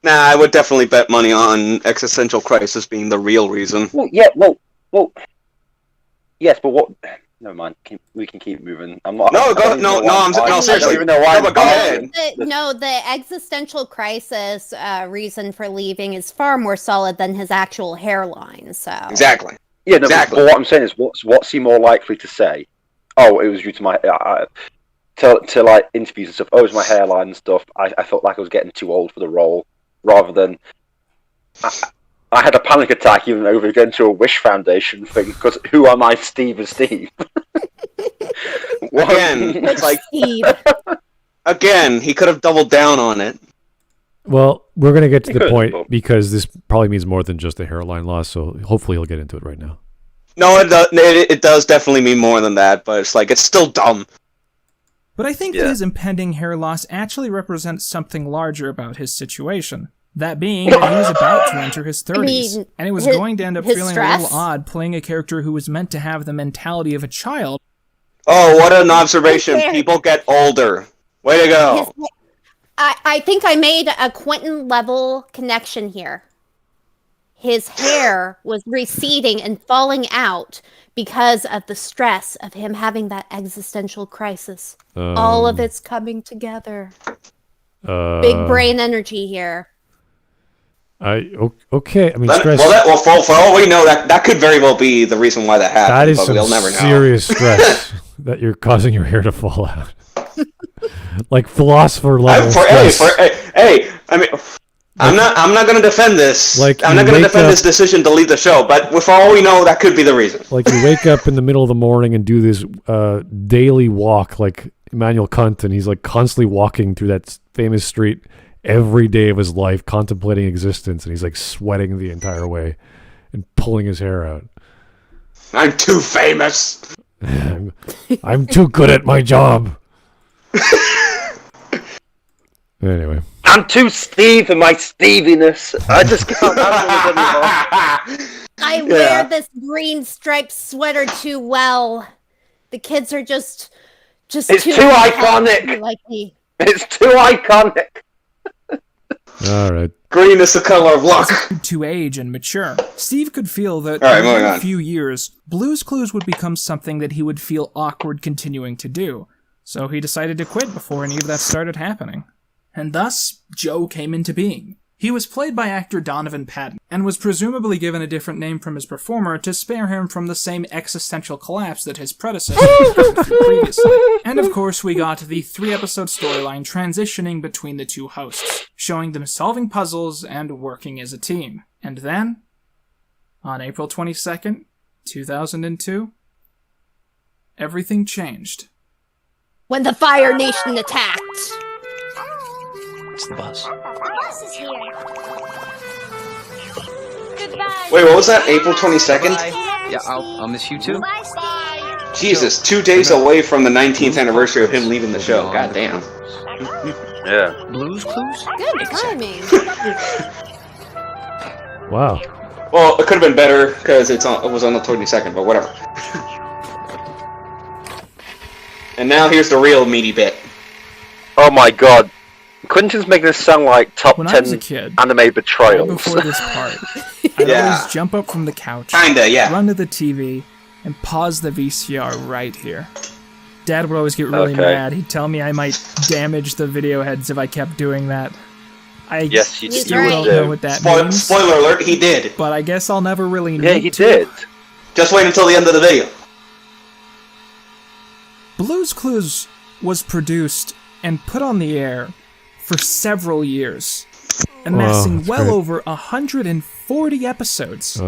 Nah, I would definitely bet money on existential crisis being the real reason. Well, yeah, well, yes, but what? Never mind. We can keep moving. I'm not. No, I don't even know why no, I seriously. don't even know why No, I'm but go arguing. ahead. The existential crisis reason for leaving is far more solid than his actual hairline. So Exactly. Yeah, no, Exactly. but what I'm saying is, what's he more likely to say? Oh, it was due to my to like interviews and stuff. Oh, it was my hairline and stuff. I felt like I was getting too old for the role, rather than I had a panic attack even over going to a Wish Foundation thing because who am I, Steve and Steve? Again, it's like Steve. again, he could have doubled down on it. Well, we're gonna get to You the could, point but- because this probably means more than just a hairline loss. So hopefully he'll get into it right now. No, it does definitely mean more than that, but it's like it's still dumb. But I think that his impending hair loss actually represents something larger about his situation. That being that he was about to enter his 30s, and it was going to end up feeling a little odd playing a character who was meant to have the mentality of a child. Oh, what an observation. People get older. Way to go. I think I made a Quentin level connection here. His hair was receding and falling out because of the stress of him having that existential crisis. All of it's coming together. Big brain energy here. Okay. I mean, stress. For all we know, that could very well be the reason why that happened. That is but some we'll never know. serious stress that you're causing your hair to fall out. Like philosopher level stress. I mean, I'm not going to defend this. I'm not going to defend this decision to leave the show. But for all we know, that could be the reason. Like you wake up in the middle of the morning and do this daily walk, like Immanuel Kant, and he's like constantly walking through that famous street every day of his life, contemplating existence, and he's like sweating the entire way and pulling his hair out. I'm too famous. I'm too good at my job. Anyway. I'm too Steve in my Steviness. I just can't handle it anymore. I wear this green striped sweater too well. The kids are just it's too iconic. Like me. It's too iconic. All right. Green is the color of luck. To age and mature, Steve could feel that in a few years, Blue's Clues would become something that he would feel awkward continuing to do. So he decided to quit before any of that started happening. And thus, Joe came into being. He was played by actor Donovan Patton, and was presumably given a different name from his performer to spare him from the same existential collapse that his predecessor had gone through previously. And of course, we got the 3-episode storyline transitioning between the two hosts, showing them solving puzzles and working as a team. And then, on April 22nd, 2002, everything changed. When the Fire Nation attacked. It's the bus. The bus is here. Goodbye. Wait, what was that? April 22nd? Yeah, I'll miss you too. Bye, Steve. Jesus, 2 days away from the 19th anniversary of him leaving the show. God damn. Yeah. Blues Clues? Good timing. Wow. Well, it could have been better because it was on the 22nd, but whatever. And now here's the real meaty bit. Oh my god. Quinton's making this sound like top When 10 I was a kid, anime betrayals. right before this part, I'd always jump up from the couch, run to the TV, and pause the VCR right here. Dad would always get really mad. He'd tell me I might damage the video heads if I kept doing that. I still don't know what that means. Spoiler alert, he did. But I guess I'll never really need Yeah, he to. did. Just wait until the end of the video. Blues Clues was produced and put on the air for several years, amassing well over 140 episodes.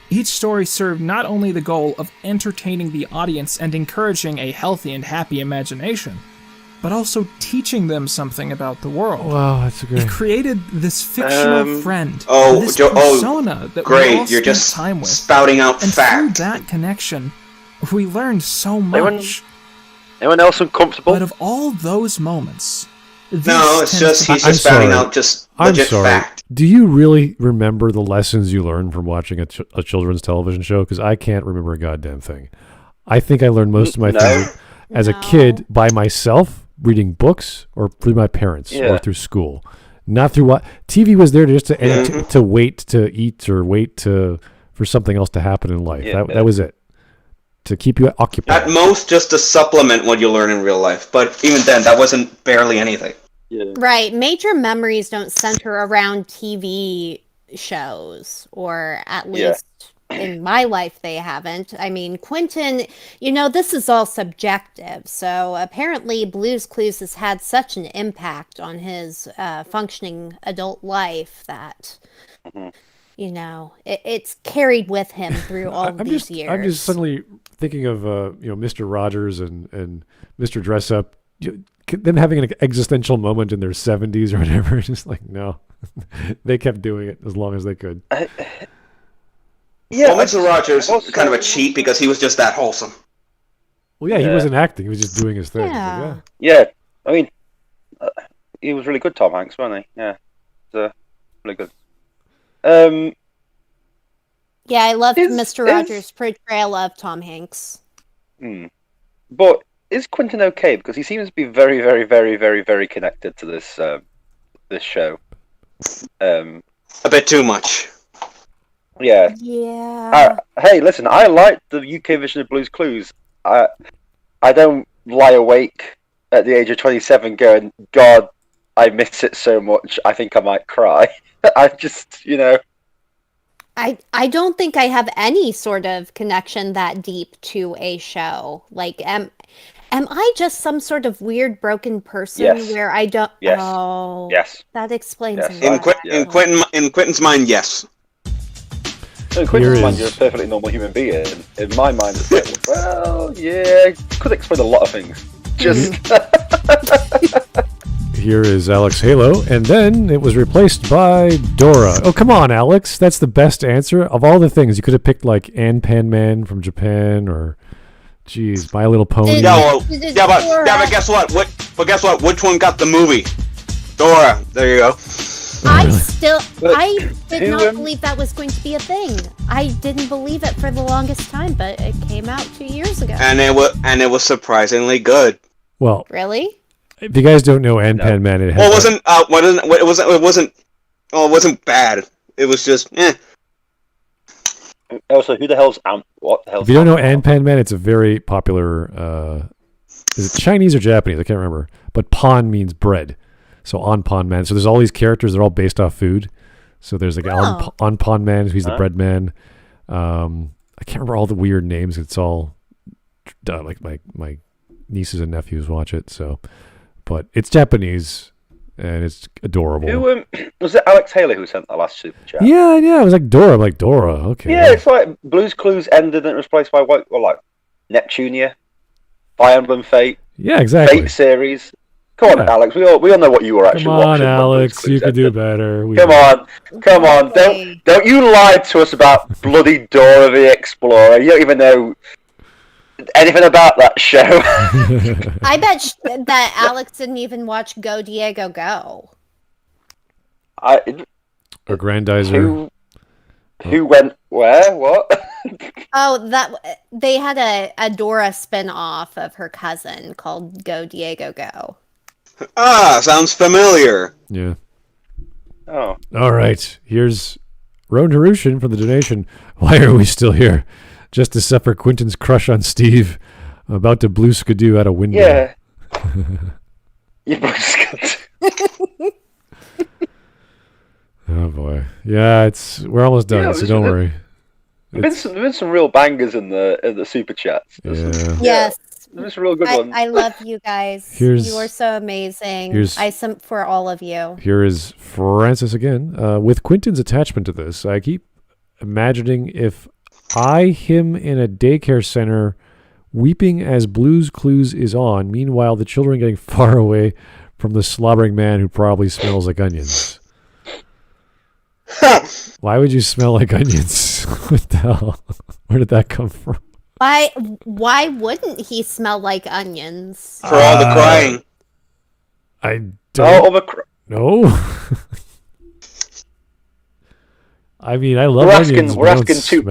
Each story served not only the goal of entertaining the audience and encouraging a healthy and happy imagination, but also teaching them something about the world. Wow, that's great. It created this fictional friend, this persona that we all you're spent just time with. spouting out and fact. through that connection, we learned so much. Anyone else uncomfortable? But of all those moments, no, it's just he's just spouting out just legit fact. Do you really remember the lessons you learned from watching a children's television show? Because I can't remember a goddamn thing. I think I learned most of my things as a kid by myself, reading books, or through my parents, or through school. Not through what TV was there just to wait to eat or wait for something else to happen in life. That was it. To keep you occupied. At most, just to supplement what you learn in real life. But even then, that wasn't barely anything. Yeah. Right. Major memories don't center around TV shows, or at least in my life they haven't. I mean, Quinton, this is all subjective. So apparently Blues Clues has had such an impact on his functioning adult life that... it's carried with him through all of these years. I'm just suddenly thinking of, Mr. Rogers and Mr. Dress Up, them having an existential moment in their 70s or whatever. Just like, no, they kept doing it as long as they could. Mr. Rogers was kind of a cheat because he was just that wholesome. Well, yeah, he wasn't acting; he was just doing his thing. Yeah. Yeah, I mean, he was really good, Tom Hanks, wasn't he? Yeah, really good. Yeah, I loved Mr. Rogers' portrayal of Tom Hanks. But is Quinton okay? Because he seems to be very, very, very, very, very connected to this this show. A bit too much. Yeah. Yeah. Hey, listen, I like the UK version of Blue's Clues. I don't lie awake at the age of 27 going, God, I miss it so much. I think I might cry. I just, I don't think I have any sort of connection that deep to a show. Like, am I just some sort of weird broken person where I don't? Yes. Oh, yes. That explains Yes. a lot. In Quentin's mind, yes. In Quinton's mind, you're a perfectly normal human being. In my mind, it's like, well, yeah, could explain a lot of things. Just. Here is Alex Halo, and then it was replaced by Dora. Oh, come on, Alex. That's the best answer. Of all the things, you could have picked, like, Ann Pan Man from Japan, or, geez, My Little Pony. But guess what? But guess what? Which one got the movie? Dora. There you go. I did not believe that was going to be a thing. I didn't believe it for the longest time, but it came out 2 years ago. And it was surprisingly good. Well, really? If you guys don't know Ann Pan Man, it wasn't bad. It was just Also, who the hell's what the hell? If you don't know Ann Pan Man, it's a very popular. Is it Chinese or Japanese? I can't remember. But Pan means bread, so On Pan Man. So there's all these characters. They're all based off food. So there's like On Pan Man, who's the bread man. I can't remember all the weird names. It's all like my nieces and nephews watch it. So. But it's Japanese, and it's adorable. Who was it? Alex Haley who sent the last super chat? Yeah. It was like Dora. I'm like, Dora, okay. Yeah, it's like Blue's Clues ended and it was replaced by what? Well, like Neptunia, Fire Emblem Fate. Yeah, exactly. Fate series. Come on, Alex. We all know what you were actually watching. Come on, Alex. You could do better. Come on. Don't you lie to us about bloody Dora the Explorer. You don't even know anything about that show. I bet that Alex didn't even watch Go Diego Go. Or Grandizer. Who went where? What? That they had a Dora spin-off of her cousin called Go Diego Go. Sounds familiar. Yeah. Oh. All right. Here's Roan Harushin for the donation. Why are we still here? Just to suffer Quinton's crush on Steve. I'm about to blue skidoo out a window. Yeah. You blue skidoo. Oh boy. Yeah, we're almost done, so don't worry. There's been some real bangers in the super chats. Yes. There's real good ones. I love you guys. You are so amazing. I simp for all of you. Here is Francis again. With Quinton's attachment to this, I keep imagining if him in a daycare center weeping as Blue's Clues is on, meanwhile the children getting far away from the slobbering man who probably smells like onions. Why would you smell like onions? What the hell? Where did that come from? Why wouldn't he smell like onions? For all the crying. I don't know. I mean, I love onions. We're asking too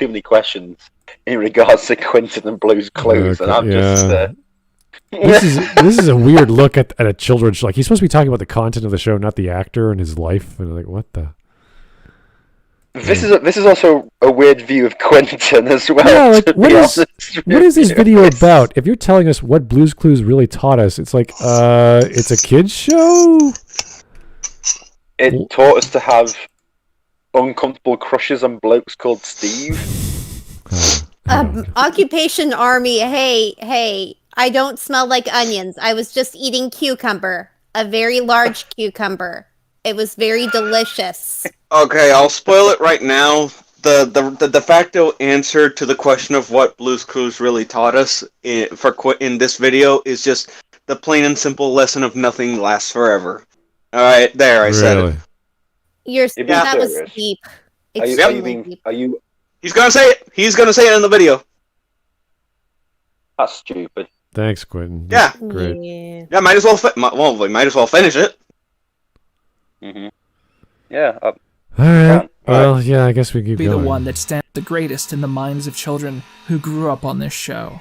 many questions in regards to Quinton and Blue's Clues, and I'm just. This is a weird look at a children's show. Like, he's supposed to be talking about the content of the show, not the actor and his life. And like, what the? This is also a weird view of Quinton as well. Yeah, like, what is this video about? If you're telling us what Blue's Clues really taught us, it's like, it's a kids show. It taught us to have uncomfortable crushes on blokes called Steve. Occupation Army. Hey! I don't smell like onions. I was just eating cucumber, a very large cucumber. It was very delicious. Okay, I'll spoil it right now. The de facto answer to the question of what Blue's Clues really taught us in this video is just the plain and simple lesson of nothing lasts forever. All right, there I said it. That was deep. Are you? He's gonna say it. He's gonna say it in the video. That's stupid. Thanks, Quentin. Yeah. Great. Yeah, might as well. We might as well finish it. Yeah. All right. Well, yeah, I guess we keep Be going. the one that stands the greatest in the minds of children who grew up on this show.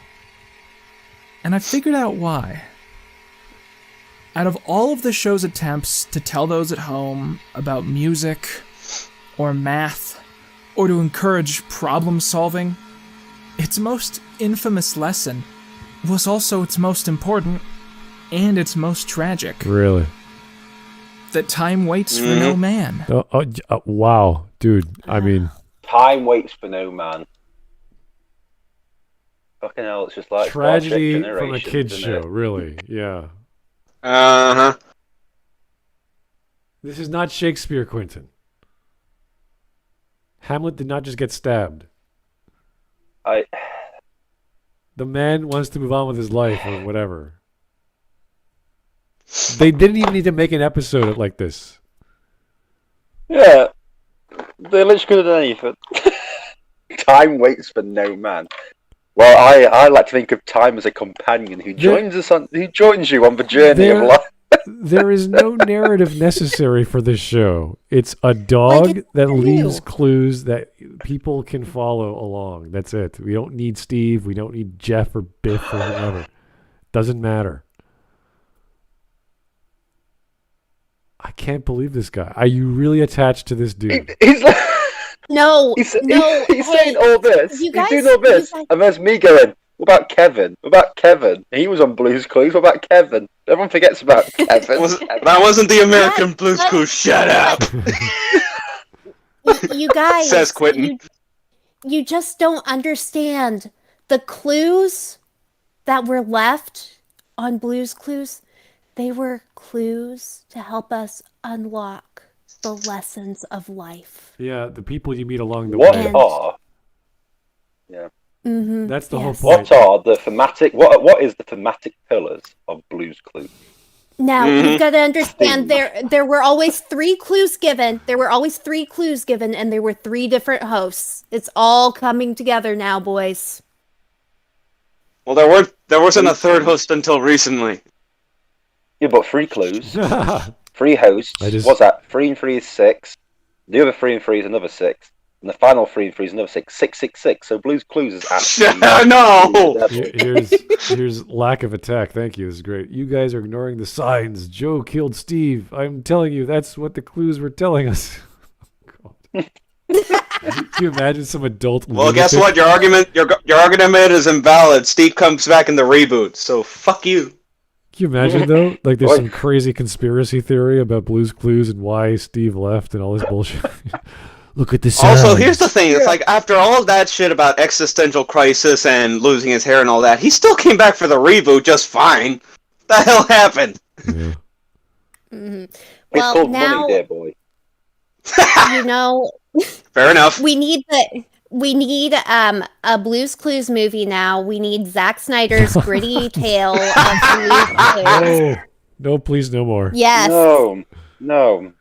And I figured out why. Out of all of the show's attempts to tell those at home about music, or math, or to encourage problem solving, its most infamous lesson was also its most important and its most tragic. Really? That time waits for no man. Wow, dude. I mean, Time waits for no man. Fucking hell, it's just like tragedy Star Trek from a Generations, kid's isn't show. it? Really? Yeah. Uh-huh. This is not Shakespeare, Quentin. Hamlet did not just get stabbed. The man wants to move on with his life or whatever. They didn't even need to make an episode like this. Yeah. They literally could have done anything. Time waits for no man. Well, I like to think of time as a companion who joins you on the journey of life. There is no narrative necessary for this show. It's a dog that leaves clues that people can follow along. That's it. We don't need Steve. We don't need Jeff or Biff or whoever. Doesn't matter. I can't believe this guy. Are you really attached to this dude? He's like, No, he's no. saying all this. You guys, he's doing all this, and there's me going, what about Kevin? What about Kevin? He was on Blue's Clues. What about Kevin? Everyone forgets about Kevin. That wasn't the American Blues Clues. Shut up. You guys, Says Quentin. You just don't understand the clues that were left on Blue's Clues. They were clues to help us unlock the lessons of life. Yeah, the people you meet along the What way. are? Yeah. Mm-hmm. That's the whole point. What are the thematic? What is the thematic pillars of Blue's Clues? Now you've got to understand there were always 3 clues given. There were always 3 clues given, and there were 3 different hosts. It's all coming together now, boys. Well, there wasn't a third host until recently. Yeah, but 3 clues, 3 hosts. What's that? 3 and 3 is 6. The other 3 and 3 is another 6. And the final 3 and 3 is another 6. 6, 6, 6. So Blue's Clues is actually... No! Here's lack of attack. Thank you. This is great. You guys are ignoring the signs. Joe killed Steve. I'm telling you, that's what the clues were telling us. Can you imagine some adult... Well, guess what? Your argument is invalid. Steve comes back in the reboot, so fuck you. Can you imagine, though? Like, there's some crazy conspiracy theory about Blue's Clues and why Steve left and all this bullshit. Look at this. Also, here's the thing. It's like, after all of that shit about existential crisis and losing his hair and all that, he still came back for the reboot just fine. What the hell happened? Yeah. Mm-hmm. It's Well, called now, money, dear boy. you know... Fair enough. We need a Blue's Clues movie now. We need Zack Snyder's gritty tale of Blue's Clues. No, please, no more. Yes. No. No,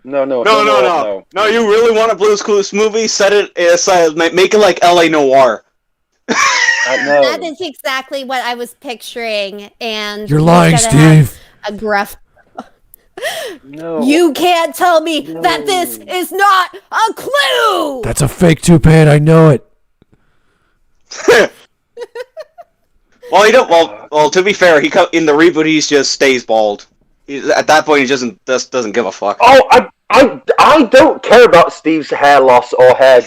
you really want a Blue's Clues movie? Make it like LA Noire. That is exactly what I was picturing. And you're lying, Steve. A gruff. No. You can't tell me that this is not a clue. That's a fake toupee, and I know it. Well, to be fair, in the reboot he just stays bald. At that point, he doesn't give a fuck. Oh, I don't care about Steve's hair loss or hair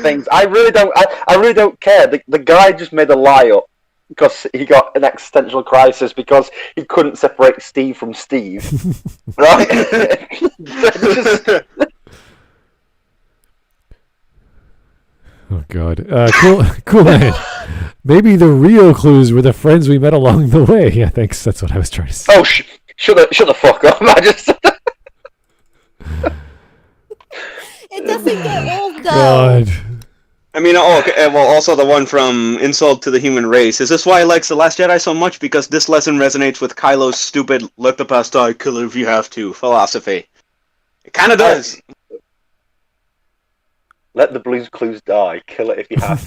things. I really don't. I really don't care. The guy just made a lie up because he got an existential crisis because he couldn't separate Steve from Steve. Right? Oh God, cool man. Maybe the real clues were the friends we met along the way. Yeah, thanks. That's what I was trying to say. Oh, shut the fuck up! I just. It doesn't get old though. God. I mean, also the one from Insult to the Human Race. Is this why he likes The Last Jedi so much? Because this lesson resonates with Kylo's stupid "let the past die, kill it if you have to" philosophy. It kind of does. Let the Blues Clues die. Kill it if you have.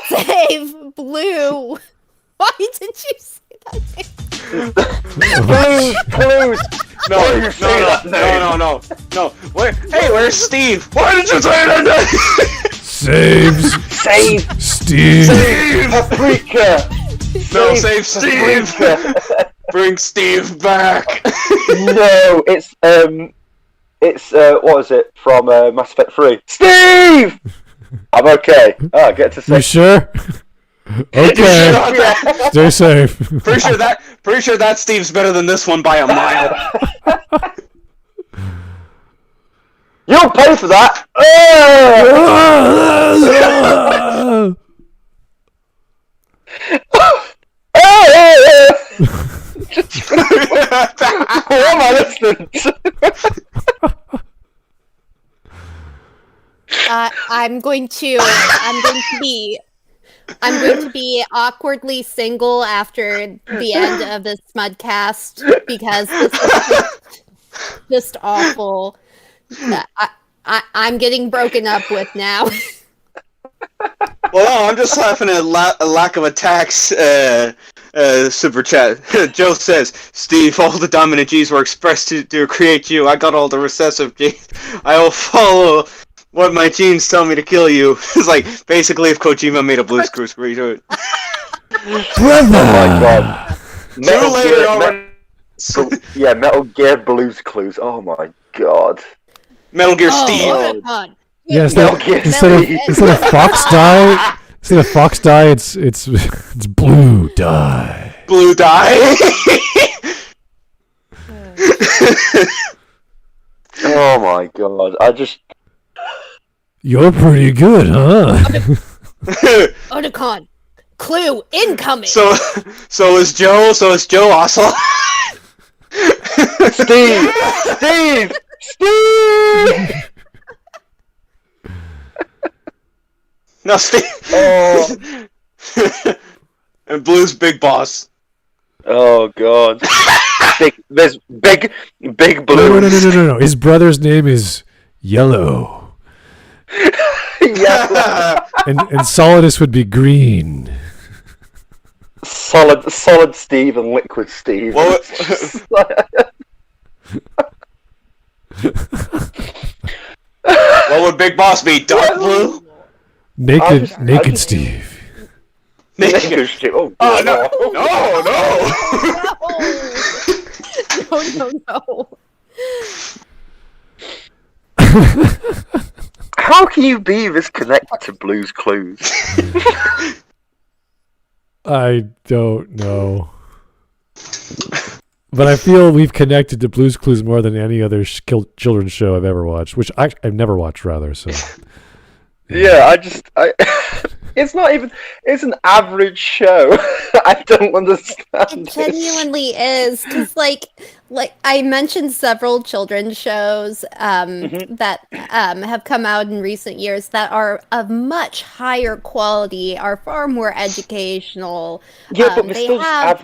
Save Blue. Why did you say that? Clues. No. Where? Hey, where's Steve? Why did you say that? Save Steve. Save Paprika. No, save Steve. Bring Steve back. No, it's what was it from Mass Effect 3? Steve. I'm okay. Get to You say. sure? Okay. Stay safe. Pretty sure that Steve's better than this one by a mile. You'll pay for that. What am I listening to? I'm going to be awkwardly single after the end of this Smudcast because this is just awful. I'm getting broken up with now. Well, no, I'm just laughing at a lack of attacks. Super chat. Joe says, Steve, all the dominant G's were expressed to create you. I got all the recessive G's. I will follow what my genes tell me to kill you. It's like, basically, if Kojima made a Blue's Clues reboot. Oh my god. Metal Gear Blue's Clues. Oh my god. Metal Gear Steve. Oh, God. Yeah, instead of Fox die, it's Blue die. Blue die. Oh my god. You're pretty good, huh? Otacon, clue incoming. So is Joe also. Steve! No, Steve. Oh. And Blue's big boss. Oh god. There's big Blue. No. His brother's name is Yellow. Yeah. And Solidus would be green. Solid Steve and Liquid Steve. What would Big Boss be? Dark Blue? Naked Steve. Naked Steve. Oh No. How can you be this connected to Blue's Clues? I don't know. But I feel we've connected to Blue's Clues more than any other children's show I've ever watched, which I've never watched, rather. So, yeah, it's not even. It's an average show. I don't understand. It genuinely is, because like I mentioned several children's shows that have come out in recent years that are of much higher quality, are far more educational. Yeah, but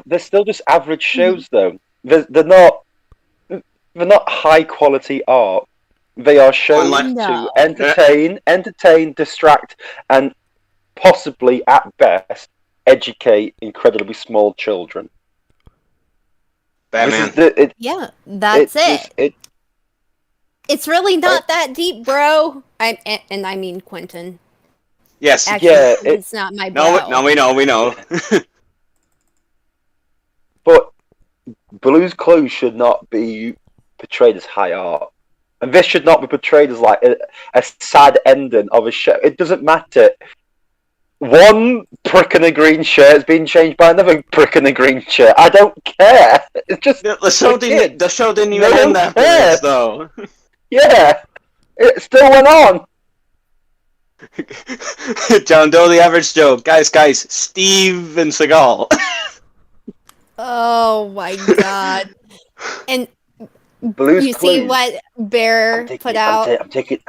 they're still just average shows, though. They're not high quality art. They are shows to entertain, distract, and possibly, at best, educate incredibly small children. Batman. That's it. It's really not that deep, bro. I mean Quinton. Yes. Actually, it's not my bro. No, we know. But Blue's Clues should not be portrayed as high art. And this should not be portrayed as like a sad ending of a show. It doesn't matter. One prick in a green shirt is being changed by another prick in a green shirt. I don't care. It's just the show didn't even end after this, though. Yeah, it still went on. John Doe, the average Joe. Guys, Steve and Seagal. Oh my god! And Blue's you Clues. see what Bear put out? I'm taking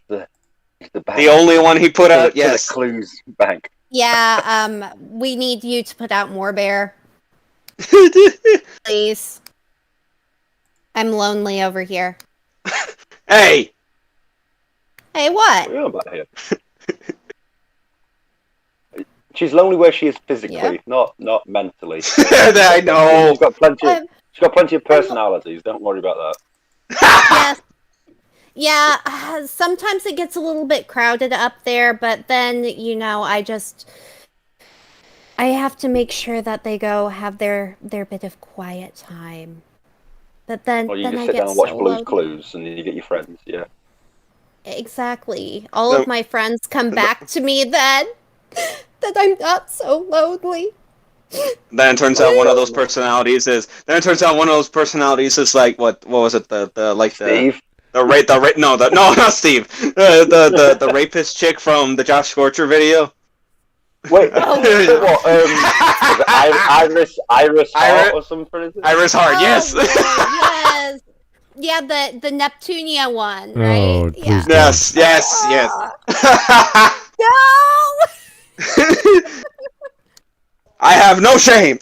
the bank. The only one he put out, yes. The Clues bank. Yeah, we need you to put out more, Bear. Please. I'm lonely over here. Hey! Hey, What what? are you on about here? She's lonely where she is physically, Yeah. not mentally. I know. She's got plenty. Um, She's got plenty of personalities. Don't worry about that. Yes. Yeah, sometimes it gets a little bit crowded up there, but then, I have to make sure that they go have their bit of quiet time. But then, Or you then just I sit get down and watch so Blue's lonely. Clues, and then you get your friends. Yeah. Exactly. All of my friends come back to me then that I'm not so lonely. Then it turns out one of those personalities is. Then it turns out one of those personalities is like what was it? Steve. No, not Steve. The rapist chick from the Josh Scorcher video. Wait, what? Was it Iris Hart or something? Is it? Iris Hart, yes. boy, yes. Yeah, the Neptunia one, right? Oh, yeah. please Yes. No. I have no shame.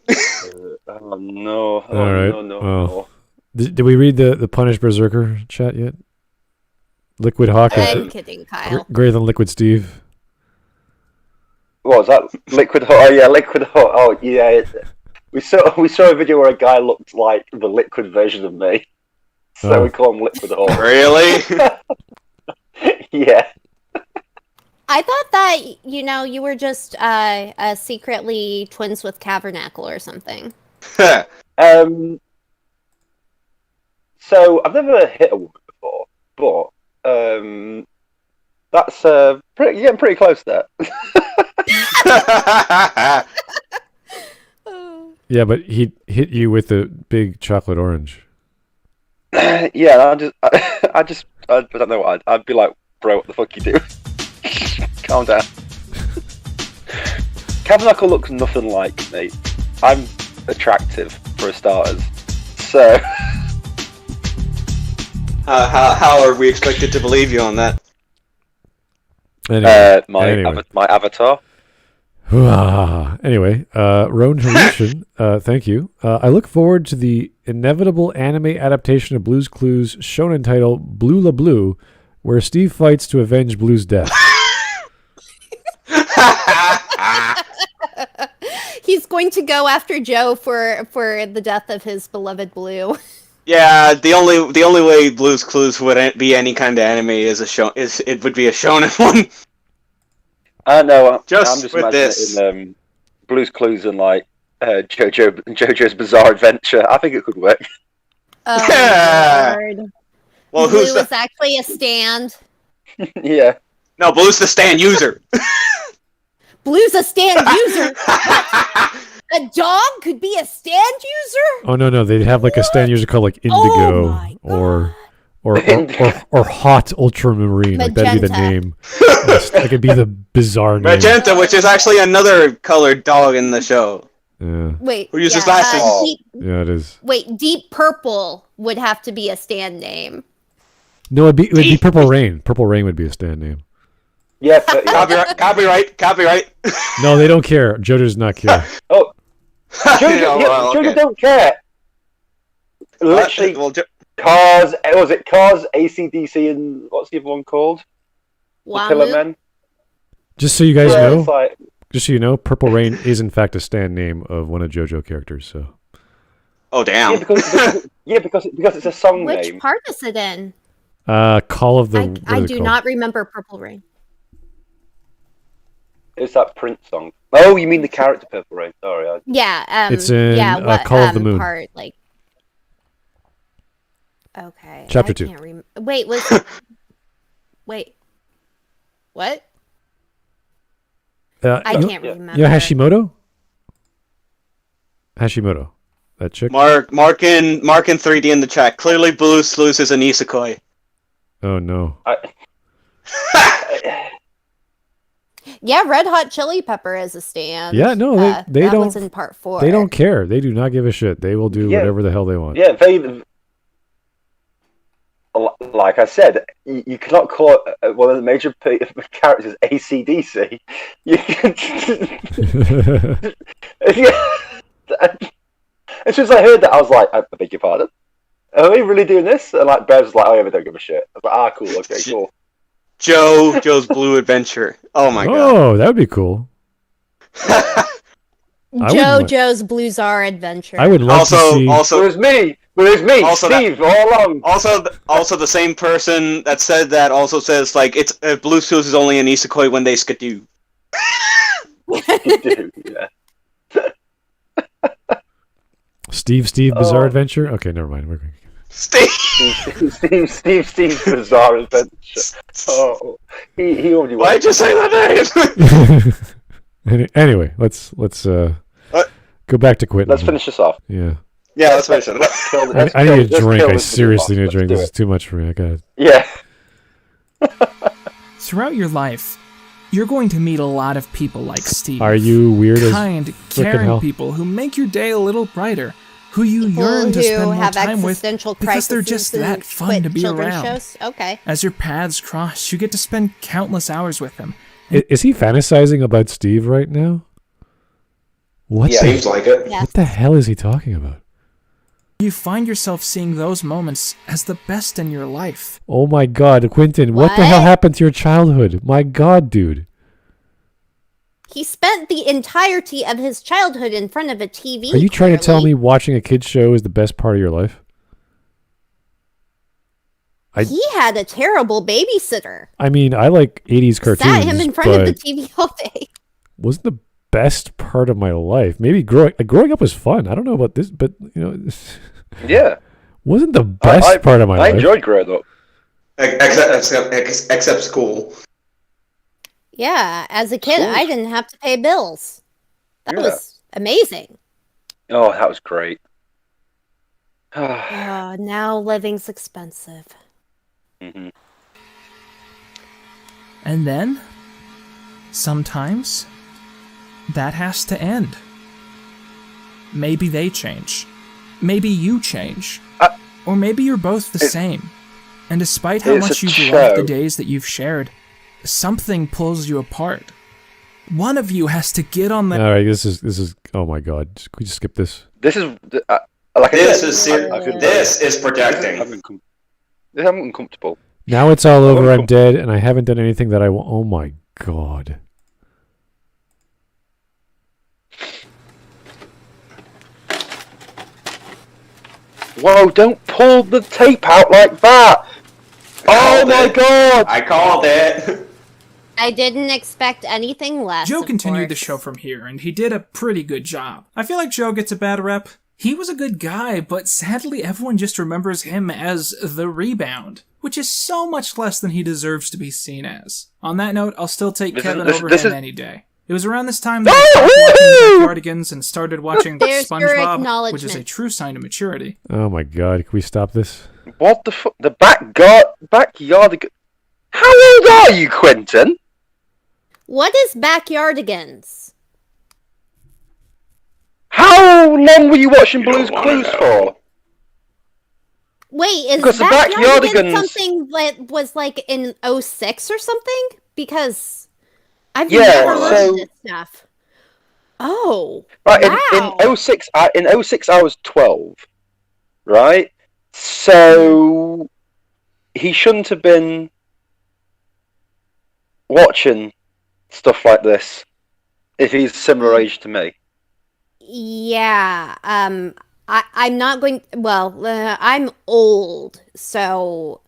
Oh no! Oh, All right. No! Well, did we read the Punished Berserker chat yet? Liquid Hawk I'm is kidding, Kyle. greater than Liquid Steve. What was that? Liquid Hot? Oh yeah, Liquid Hot. Oh yeah. We saw a video where a guy looked like the liquid version of me, so we call him Liquid Hot. Really? Yeah. I thought that, you were just secretly twins with Cavernacle or something. So I've never hit a woman before, but that's you're getting pretty close there. Yeah, but he hit you with the big chocolate orange. Yeah, I don't know what I'd be like, bro. What the fuck you do? Calm down. Cavernacle looks nothing like me. I'm attractive for starters. So how are we expected to believe you on that? Anyway, my avatar. Anyway, Roan Harution, thank you. I look forward to the inevitable anime adaptation of Blue's Clues shonen title Blue La Blue, where Steve fights to avenge Blue's death. He's going to go after Joe for the death of his beloved Blue. Yeah, the only way Blue's Clues would be any kind of anime is it would be a shonen one. I know. I'm Just just with imagining this. it in Blue's Clues and like JoJo's Bizarre Adventure. I think it could work. Oh, Yeah. Lord. Well, Blue who's the? is actually a stand. Yeah. No, Blue's the stand user. Blue's a stand user. A dog could be a stand user? Oh no, they'd have like a stand user called like Oh Indigo or Hot Ultramarine. Like that'd be the Magenta. name. That could be the bizarre name. Magenta, which is actually another colored dog in the show. Yeah, Wait. Who uses glasses? yeah, it is. Deep Purple would have to be a stand name. No, it would be Purple Rain. Purple Rain would be a stand name. Yeah. But, yeah. Copyright. No, they don't care. JoJo does not care. Oh, JoJo, Yeah, well, JoJo okay. don't care. Literally, Cars. Was it Cars, AC/DC, and what's the other one called? The Pillar Wamu? Men. Just so you guys Yeah, know, it's like, just so you know, Purple Rain is in fact a stand name of one of JoJo characters. So Oh damn. because it's a song Which name. part is it in? Call of the. I do not remember Purple Rain. It's that Prince song. Oh, you mean the character Purple Rain? Sorry. Yeah, It's in, what Call of the Moon. part, like... Okay. Chapter I 2. Can't Wait, was... Wait. What? I can't remember. You know Hashimoto? Hashimoto. That chick? Mark in 3D in the chat. Clearly Blue's Clues is an isekai. Oh no. Yeah, Red Hot Chili Pepper is a stand. Yeah, no, they that don't. was in part 4. They don't care. They do not give a shit. They will do whatever the hell they want. Yeah, like I said, you cannot call one of the major characters AC/DC. You can... As soon as I heard that, I was like, I beg your pardon. are we really doing this? And like Bev's like, oh yeah, we don't give a shit. I was like, cool, okay, cool. Joe's Blue Adventure. Oh my god. Oh, that would be cool. JoJo's Blue Czar Adventure. I would love to see. Also, it was me. Also Steve, all along. Also, the same person that said that also says like it's Blue's Clues is only an isekai when they skidoo. Yeah. Steve Bizarre Adventure. Okay, never mind. We're going. Steve Bizarre Adventure. Oh, he already. Why'd you say that name? Anyway, let's go back to Quinton. Let's finish this off. Yeah. Yeah, let's finish it. I need a drink. I seriously need a drink. This is too much for me. I got it. Yeah. Throughout your life, you're going to meet a lot of people like Steve. Are you weird as kind, frickin' caring hell? people who make your day a little brighter, who you yearn to spend more time with because they're just that fun to be around. Shows? Okay. As your paths cross, you get to spend countless hours with them. Is he fantasizing about Steve right now? Yeah, seems like it. What the hell is he talking about? You find yourself seeing those moments as the best in your life. Oh my god, Quinton, what the hell happened to your childhood? My god, dude. He spent the entirety of his childhood in front of a TV. Are you trying to tell me watching a kid's show is the best part of your life? He had a terrible babysitter. I mean, I like 80s cartoons, Sat him in front of the TV all day. Wasn't the best part of my life. Maybe growing up was fun. I don't know about this, but you know, yeah, wasn't the best part of my life. I enjoyed growing up, except school. Yeah, as a kid, I didn't have to pay bills. That was amazing. Oh, that was great. Now living's expensive. Mm-hmm. And then, sometimes, that has to end. Maybe they change. Maybe you change. Or maybe you're both the same. And despite how much you've loved the days that you've shared, something pulls you apart. One of you has to get on the... Alright, this is... Oh my god. Can we just skip this? This is... This is projecting. I'm uncomfortable. Now it's all over, I'm dead, and I haven't done anything that I want... Oh my god. Whoa, don't pull the tape out like that! Oh my god! I called it! I didn't expect anything less. Joe continued the show from here, and he did a pretty good job. I feel like Joe gets a bad rep. He was a good guy, but sadly everyone just remembers him as the rebound, which is so much less than he deserves to be seen as. On that note, I'll still take Kevin over him any day. It was around this time that I stopped watching the Backyardigans and started watching SpongeBob, which is a true sign of maturity. Oh my god, can we stop this? What the fuck? The Backyardigans... How old are you, Quinton? What is Backyardigans? How long were you watching Blue's Clues for? Wait, is Backyardigans something that was like in 06 or something? Because I've never heard of this stuff. Oh, right, wow. in 06 I was 12, right? So he shouldn't have been watching stuff like this if he's similar age to me. Yeah, I'm not going... Well, I'm old, so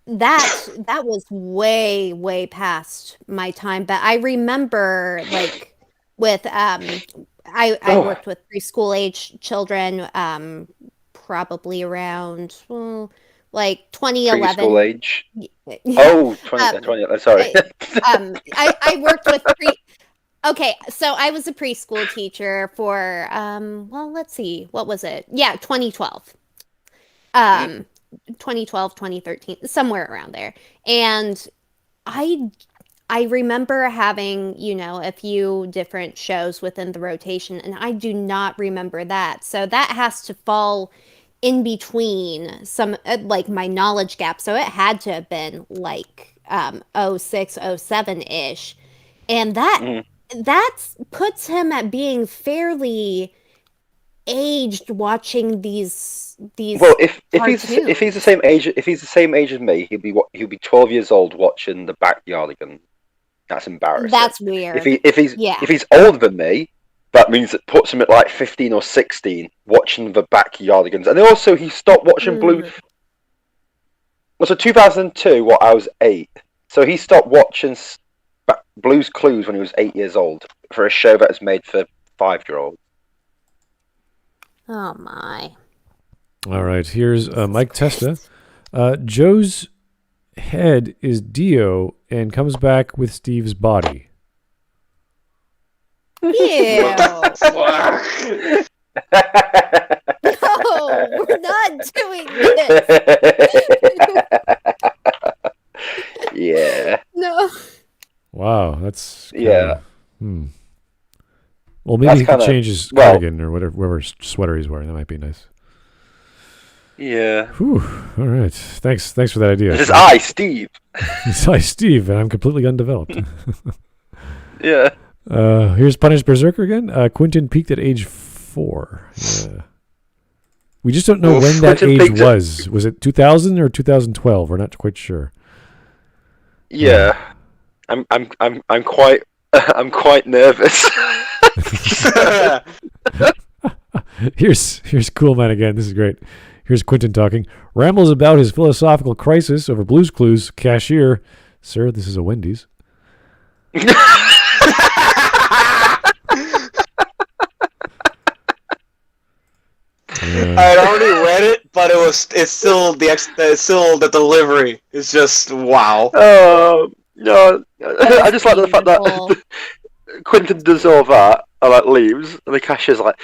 that was way past my time. But I remember, like, with... I worked with preschool age children, probably around, like, 2011. Preschool age? Oh, 20, sorry. I worked with Okay, so I was a preschool teacher for, well, let's see, what was it? Yeah, 2012. 2012, 2013, somewhere around there. And I remember having, you know, a few different shows within the rotation, and I do not remember that. So that has to fall in between some, like, my knowledge gap. So it had to have been, like, 06, 07-ish. And that puts him at being fairly aged watching these Well, if he's cartoons. the same age as me, he'll be 12 years old watching the Backyardigans. That's embarrassing. That's weird. If he's older than me, that means it puts him at like 15 or 16 watching the Backyardigans. And also he stopped watching Blue. Well, so 2002, I was 8. So he stopped watching Blue's Clues when he was 8 years old for a show that was made for 5-year-olds. Oh my. All right, here's Mike Testa. Joe's head is Dio and comes back with Steve's body. Ew. No, we're not doing this. Yeah. No. Wow, that's Yeah. Well, maybe That's he can kinda- change his well- cardigan or whatever sweater he's wearing. That might be nice. Yeah. Whew. All right. Thanks for that idea. This is I, Steve. It's I, Steve, and I'm completely undeveloped. Yeah. Here's Punished Berserker again. Quinton peaked at age 4. Yeah. We just don't know when that Quinton age peaked at- was. Was it 2000 or 2012? We're not quite sure. Yeah. I'm quite I'm quite nervous. Here's Cool Man again. This is great. Here's Quinton talking. Rambles about his philosophical crisis over Blue's Clues. Cashier. Sir, this is a Wendy's. I had already read it, but it's still the delivery. It's just wow. Oh no! I just like the fact that Quinton does all that and like leaves, and the cashier's like,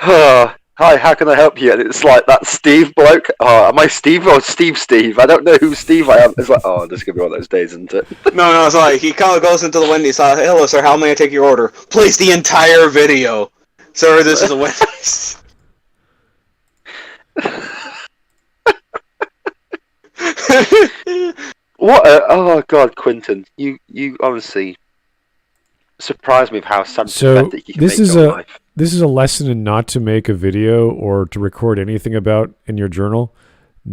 "Oh, hi, how can I help you?" And it's like that Steve bloke. Oh, am I Steve or Steve? I don't know who Steve I am. It's like, oh, this is gonna be one of those days, isn't it? No, it's like he kind of goes into the Wendy's. Hello, sir. How may I take your order? Plays the entire video. Sir, this is a Wendy's. Oh God, Quinton, you honestly surprised me with how sympathetic you can this make is your a life. this is a lesson in not to make a video or to record anything about in your journal.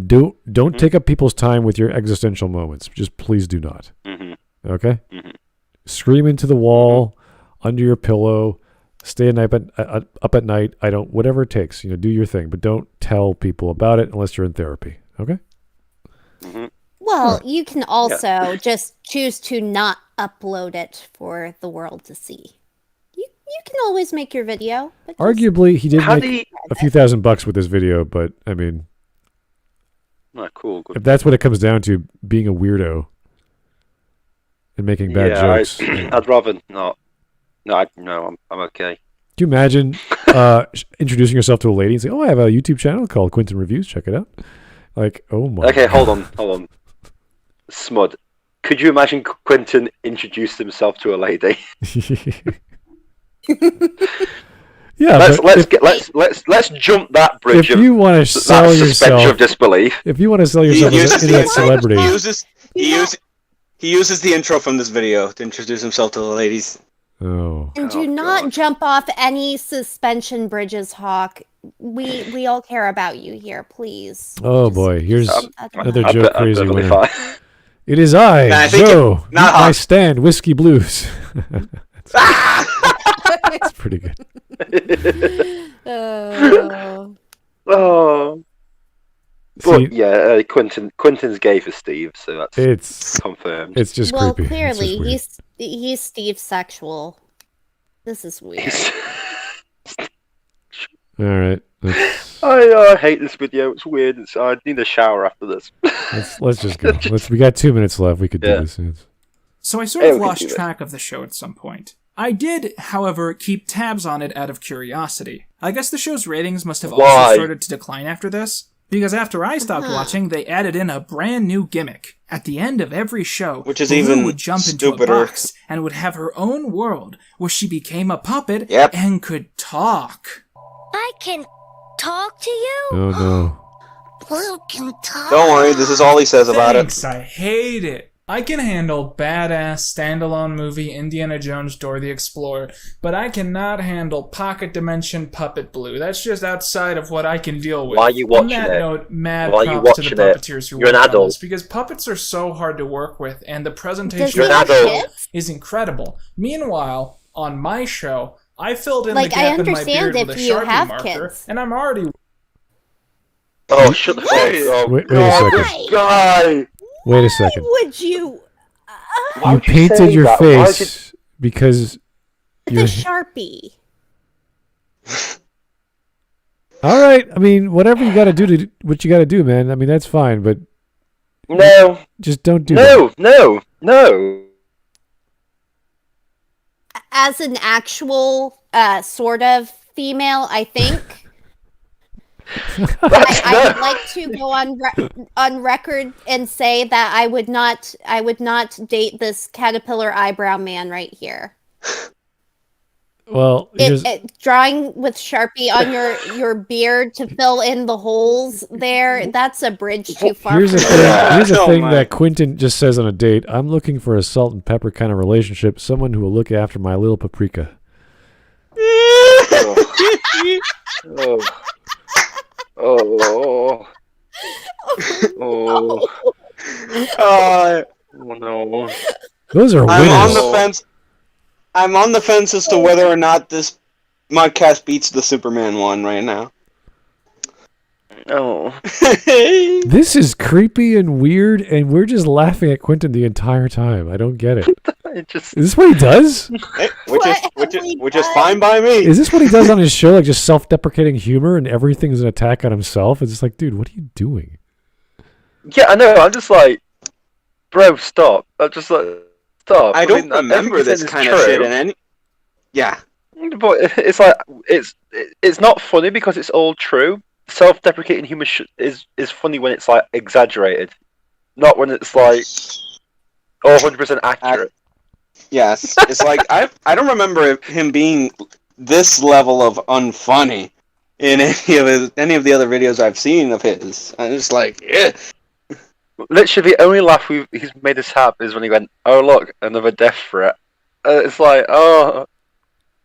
Don't take up people's time with your existential moments. Just please do not. Okay? Scream into the wall, under your pillow, stay up at night. Whatever it takes. Do your thing, but don't tell people about it unless you're in therapy. Okay? Well, you can also just choose to not upload it for the world to see. You can always make your video. But Arguably, he did make a few $1,000 with this video, but I mean, cool. Good. If that's what it comes down to, being a weirdo and making bad jokes. I'd rather not. No, I'm okay. Do you imagine introducing yourself to a lady and saying, "Oh, I have a YouTube channel called Quinton Reviews. Check it out." Like, oh my. Okay, God. hold on. Smud, could you imagine Quinton introduced himself to a lady? Yeah, let's jump that bridge. If you want to sell suspension yourself, of disbelief. If you want to sell yourself as an internet celebrity, He uses the intro from this video to introduce himself to the ladies. Oh. And do not jump off any suspension bridges, Hawk. We all care about you here, please. Oh boy, here's another joke crazy perfectly winner. fine. It is I, Joe. I stand Whiskey Blues. That's pretty good. Oh. See, But Quinton's gay for Steve, so that's confirmed. It's just well, creepy. clearly he's Steve's sexual. This is weird. All right. I hate this video. It's weird. I need a shower after this. Let's just go. We got 2 minutes left. We could do this. So I sort of lost track of the show at some point. I did, however, keep tabs on it out of curiosity. I guess the show's ratings must have also started to decline after this. Because after I stopped watching, they added in a brand new gimmick. At the end of every show, which is Blue even would jump into a box and would have her own world where she became a puppet and could talk. I can talk to you? Oh no. Blue can talk. Don't worry, this is all he says about Thanks, I hate it. I can handle badass standalone movie Indiana Jones Dora the Explorer, but I cannot handle Pocket Dimension Puppet Blue. That's just outside of what I can deal with. Why are you watching On that it? note, mad Why are you props to the watching it? puppeteers who You're an worked on adult. this, because puppets are so hard to work with, and the Does presentation he You're an have adult. kids? is incredible. Meanwhile, on my show, I filled in Like, the I gap in my understand beard with a if you Sharpie have marker, kids. and I'm already... Oh, shut the fuck up. Wait a God, second. this guy. Wait a second. Would you? Why You would you painted say your that? Why face because you're. It's a Sharpie. All right. I mean, whatever you got to do what you got to do, man. I mean, that's fine, but No, just don't do that. no. As an actual sort of female, I think. I would like to go on record and say that I would not date this caterpillar eyebrow man right here. Well, Drawing with Sharpie on your beard to fill in the holes there, that's a bridge too far. here's the for thing. me. Here's the Oh thing my. that Quinton just says on a date. I'm looking for a salt and pepper kind of relationship. Someone who will look after my little Paprika. Oh. No. Those are I'm on winners. the fence. I'm on the fence as to whether or not this Smudcast beats the Superman one right now. No. This is creepy and weird, and we're just laughing at Quinton the entire time. I don't get it. It just. Is this what he does? Which is fine by me. Is this what he does on his show? Like just self-deprecating humor and everything's an attack on himself? It's just like, dude, what are you doing? Yeah, I know. I'm just like, bro, stop. I'm just like, stop. I don't mean, remember everything this is kind of true. shit in any. Yeah. But it's like it's not funny because it's all true. Self-deprecating humor is funny when it's like exaggerated, not when it's like 100% accurate. Yes. It's like I don't remember him being this level of unfunny in any of the other videos I've seen of his. I'm just like, yeah. Literally, the only laugh he's made us have is when he went, "Oh look, another death threat." It's like, oh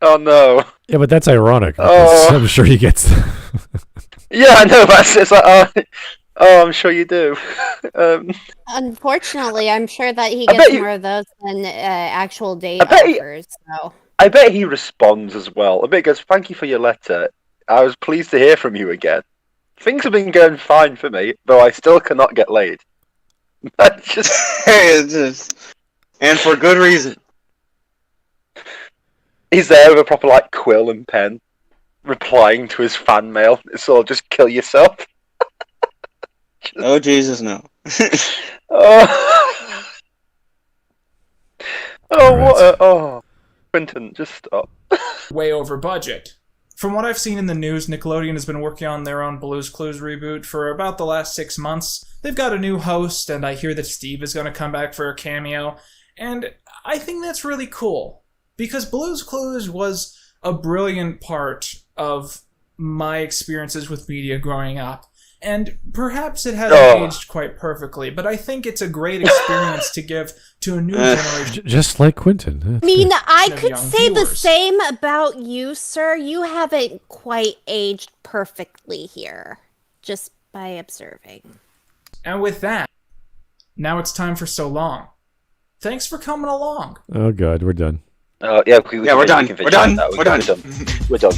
no. Yeah, but that's ironic. Oh. I'm sure he gets. Yeah, I know. But it's like, oh, I'm sure you do. Unfortunately, I'm sure that he I gets bet you- more of those than actual date I bet he- offers. So I bet he responds as well. I bet he goes, "Thank you for your letter. I was pleased to hear from you again. Things have been going fine for me, though I still cannot get laid." That's just. And for good reason. He's there with a proper like quill and pen, replying to his fan mail. It's all just kill yourself. Oh Jesus, no. Oh, oh, Quinton, just stop. way over budget. From what I've seen in the news, Nickelodeon has been working on their own Blue's Clues reboot for about the last 6 months. They've got a new host, and I hear that Steve is going to come back for a cameo. And I think that's really cool, because Blue's Clues was a brilliant part of my experiences with media growing up. And perhaps it hasn't aged quite perfectly, but I think it's a great experience to give to a new generation. Just like Quinton. I mean, I of could young say the viewers. same about you, sir. You haven't quite aged perfectly here, just by observing. And with that, now it's time for So Long. Thanks for coming along. Oh God, we're done. Yeah, we're done. We're done. We're done. We're done.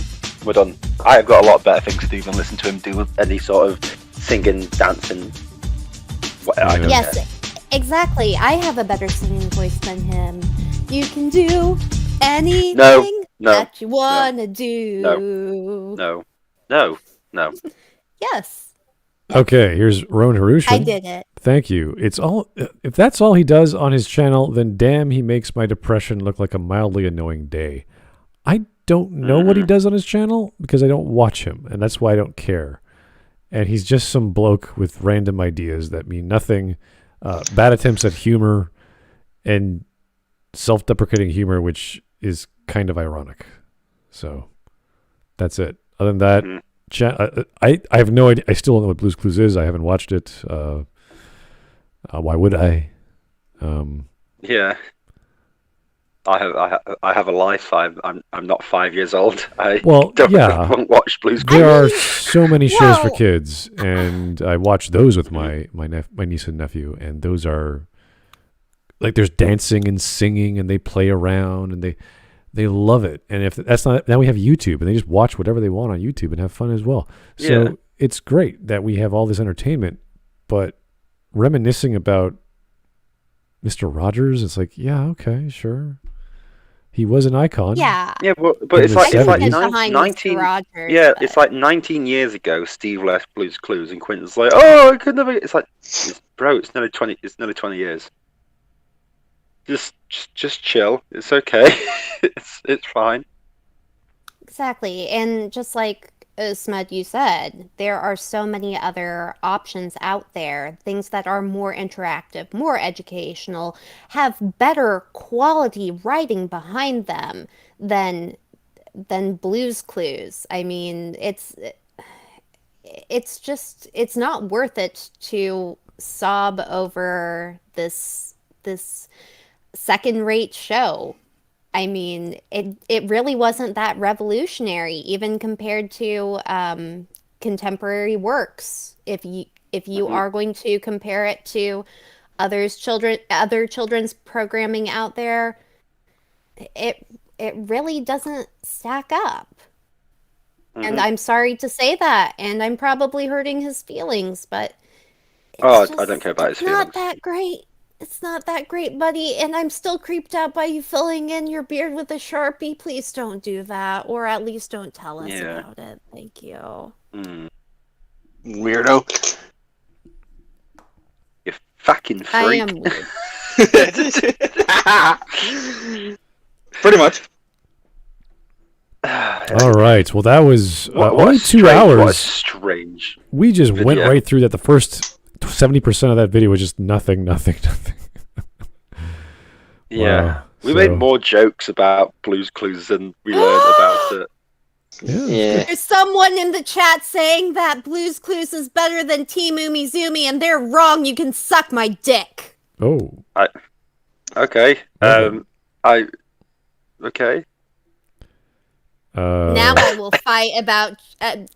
We're done. I have got a lot of better things to do than listen to him do any sort of singing, dancing. I don't Yes, care. exactly. I have a better singing voice than him. You can do anything No, that you wanna do. No. Yes, Okay, here's Roan Harushan. I did it. Thank you. It's all. If that's all he does on his channel, then damn, he makes my depression look like a mildly annoying day. I don't know what he does on his channel because I don't watch him, and that's why I don't care. And he's just some bloke with random ideas that mean nothing. Bad attempts at humor and self-deprecating humor, which is kind of ironic. So that's it. Other than that, I have no idea. I still don't know what Blue's Clues is. I haven't watched it. Why would I? Yeah. I have a life. I'm not 5 years old. I don't watch Blue's Clues. There are so many shows for kids, and I watch those with my niece and nephew, and those are like there's dancing and singing, and they play around, and they love it. And if that's not, now we have YouTube, and they just watch whatever they want on YouTube and have fun as well. So it's great that we have all this entertainment, but reminiscing about Mr. Rogers, it's like, yeah, okay, sure. He was an icon. Yeah. Yeah, but it's like 19. Rogers, it's like 19 years ago. Steve left Blue's Clues, and Quinton's like, "Oh, I could never." It's like, bro, it's nearly 20. It's nearly 20 years. Just chill. It's okay. it's fine. Exactly, and just like Smud, you said, there are so many other options out there, things that are more interactive, more educational, have better quality writing behind them than Blue's Clues. I mean, it's not worth it to sob over this second-rate show. I mean, it really wasn't that revolutionary, even compared to contemporary works. If you are going to compare it to other children's programming out there, it really doesn't stack up. And I'm sorry to say that, and I'm probably hurting his feelings, but I don't care about his feelings. It's not that great. It's not that great, buddy, and I'm still creeped out by you filling in your beard with a Sharpie. Please don't do that, or at least don't tell us about it. Thank you. Weirdo. You fucking freak. I am weird. Pretty much. All right. Well, that was only 2 hours. What a strange. We just went right through that. The first 70% of that video was just nothing. Yeah. We made more jokes about Blue's Clues than we learned about it. Yeah. There's someone in the chat saying that Blue's Clues is better than Team Umizoomi, and they're wrong. You can suck my dick. Oh. Okay. Okay. Now I will fight about.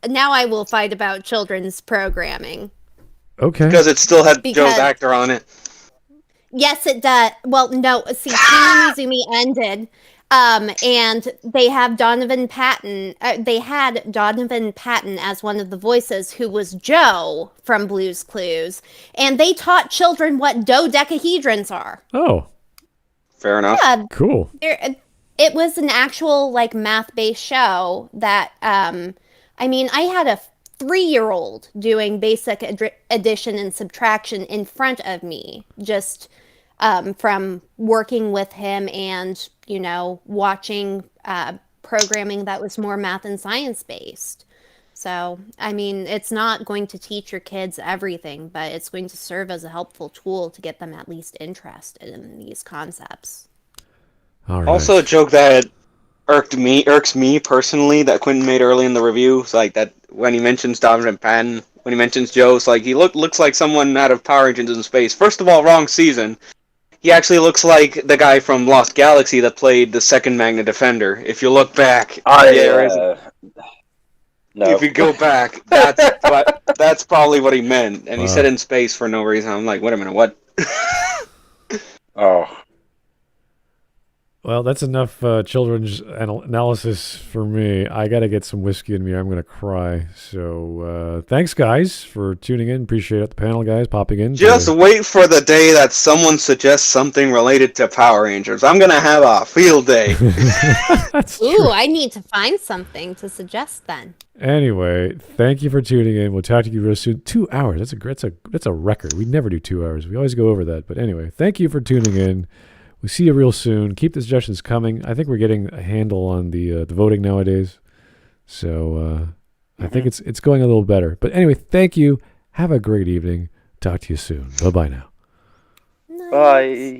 Now I will fight about children's programming. Okay. Because it still had Joe's actor on it. Yes, it does. Well, no. See, Team Umizoomi ended, and they have Donovan Patton. They had Donovan Patton as one of the voices, who was Joe from Blue's Clues, and they taught children what dodecahedrons are. Oh. Fair enough. Yeah, cool. It was an actual math-based show that. I mean, I had a 3-year-old doing basic addition and subtraction in front of me, just from working with him and, watching programming that was more math and science based. So, I mean, it's not going to teach your kids everything, but it's going to serve as a helpful tool to get them at least interested in these concepts. All right. Also, a joke that irks me personally that Quinton made early in the review. It's like that when he mentions Donovan Patton, when he mentions Joe, it's like he looks like someone out of Power Rangers in Space. First of all, wrong season. He actually looks like the guy from Lost Galaxy that played the second Magna Defender. If you look back, no. If you go back, that's probably what he meant, and he said in space for no reason. I'm like, wait a minute, what? Oh. Well, that's enough children's analysis for me. I got to get some whiskey in me. I'm going to cry. So thanks, guys, for tuning in. Appreciate it. The panel guys popping in. Just wait for the day that someone suggests something related to Power Rangers. I'm going to have a field day. Ooh, I need to find something to suggest then. Anyway, thank you for tuning in. We'll talk to you real soon. 2 hours. That's a record. We never do 2 hours. We always go over that. But anyway, thank you for tuning in. We see you real soon. Keep the suggestions coming. I think we're getting a handle on the voting nowadays. So I think it's going a little better. But anyway, thank you. Have a great evening. Talk to you soon. Bye-bye now. Bye.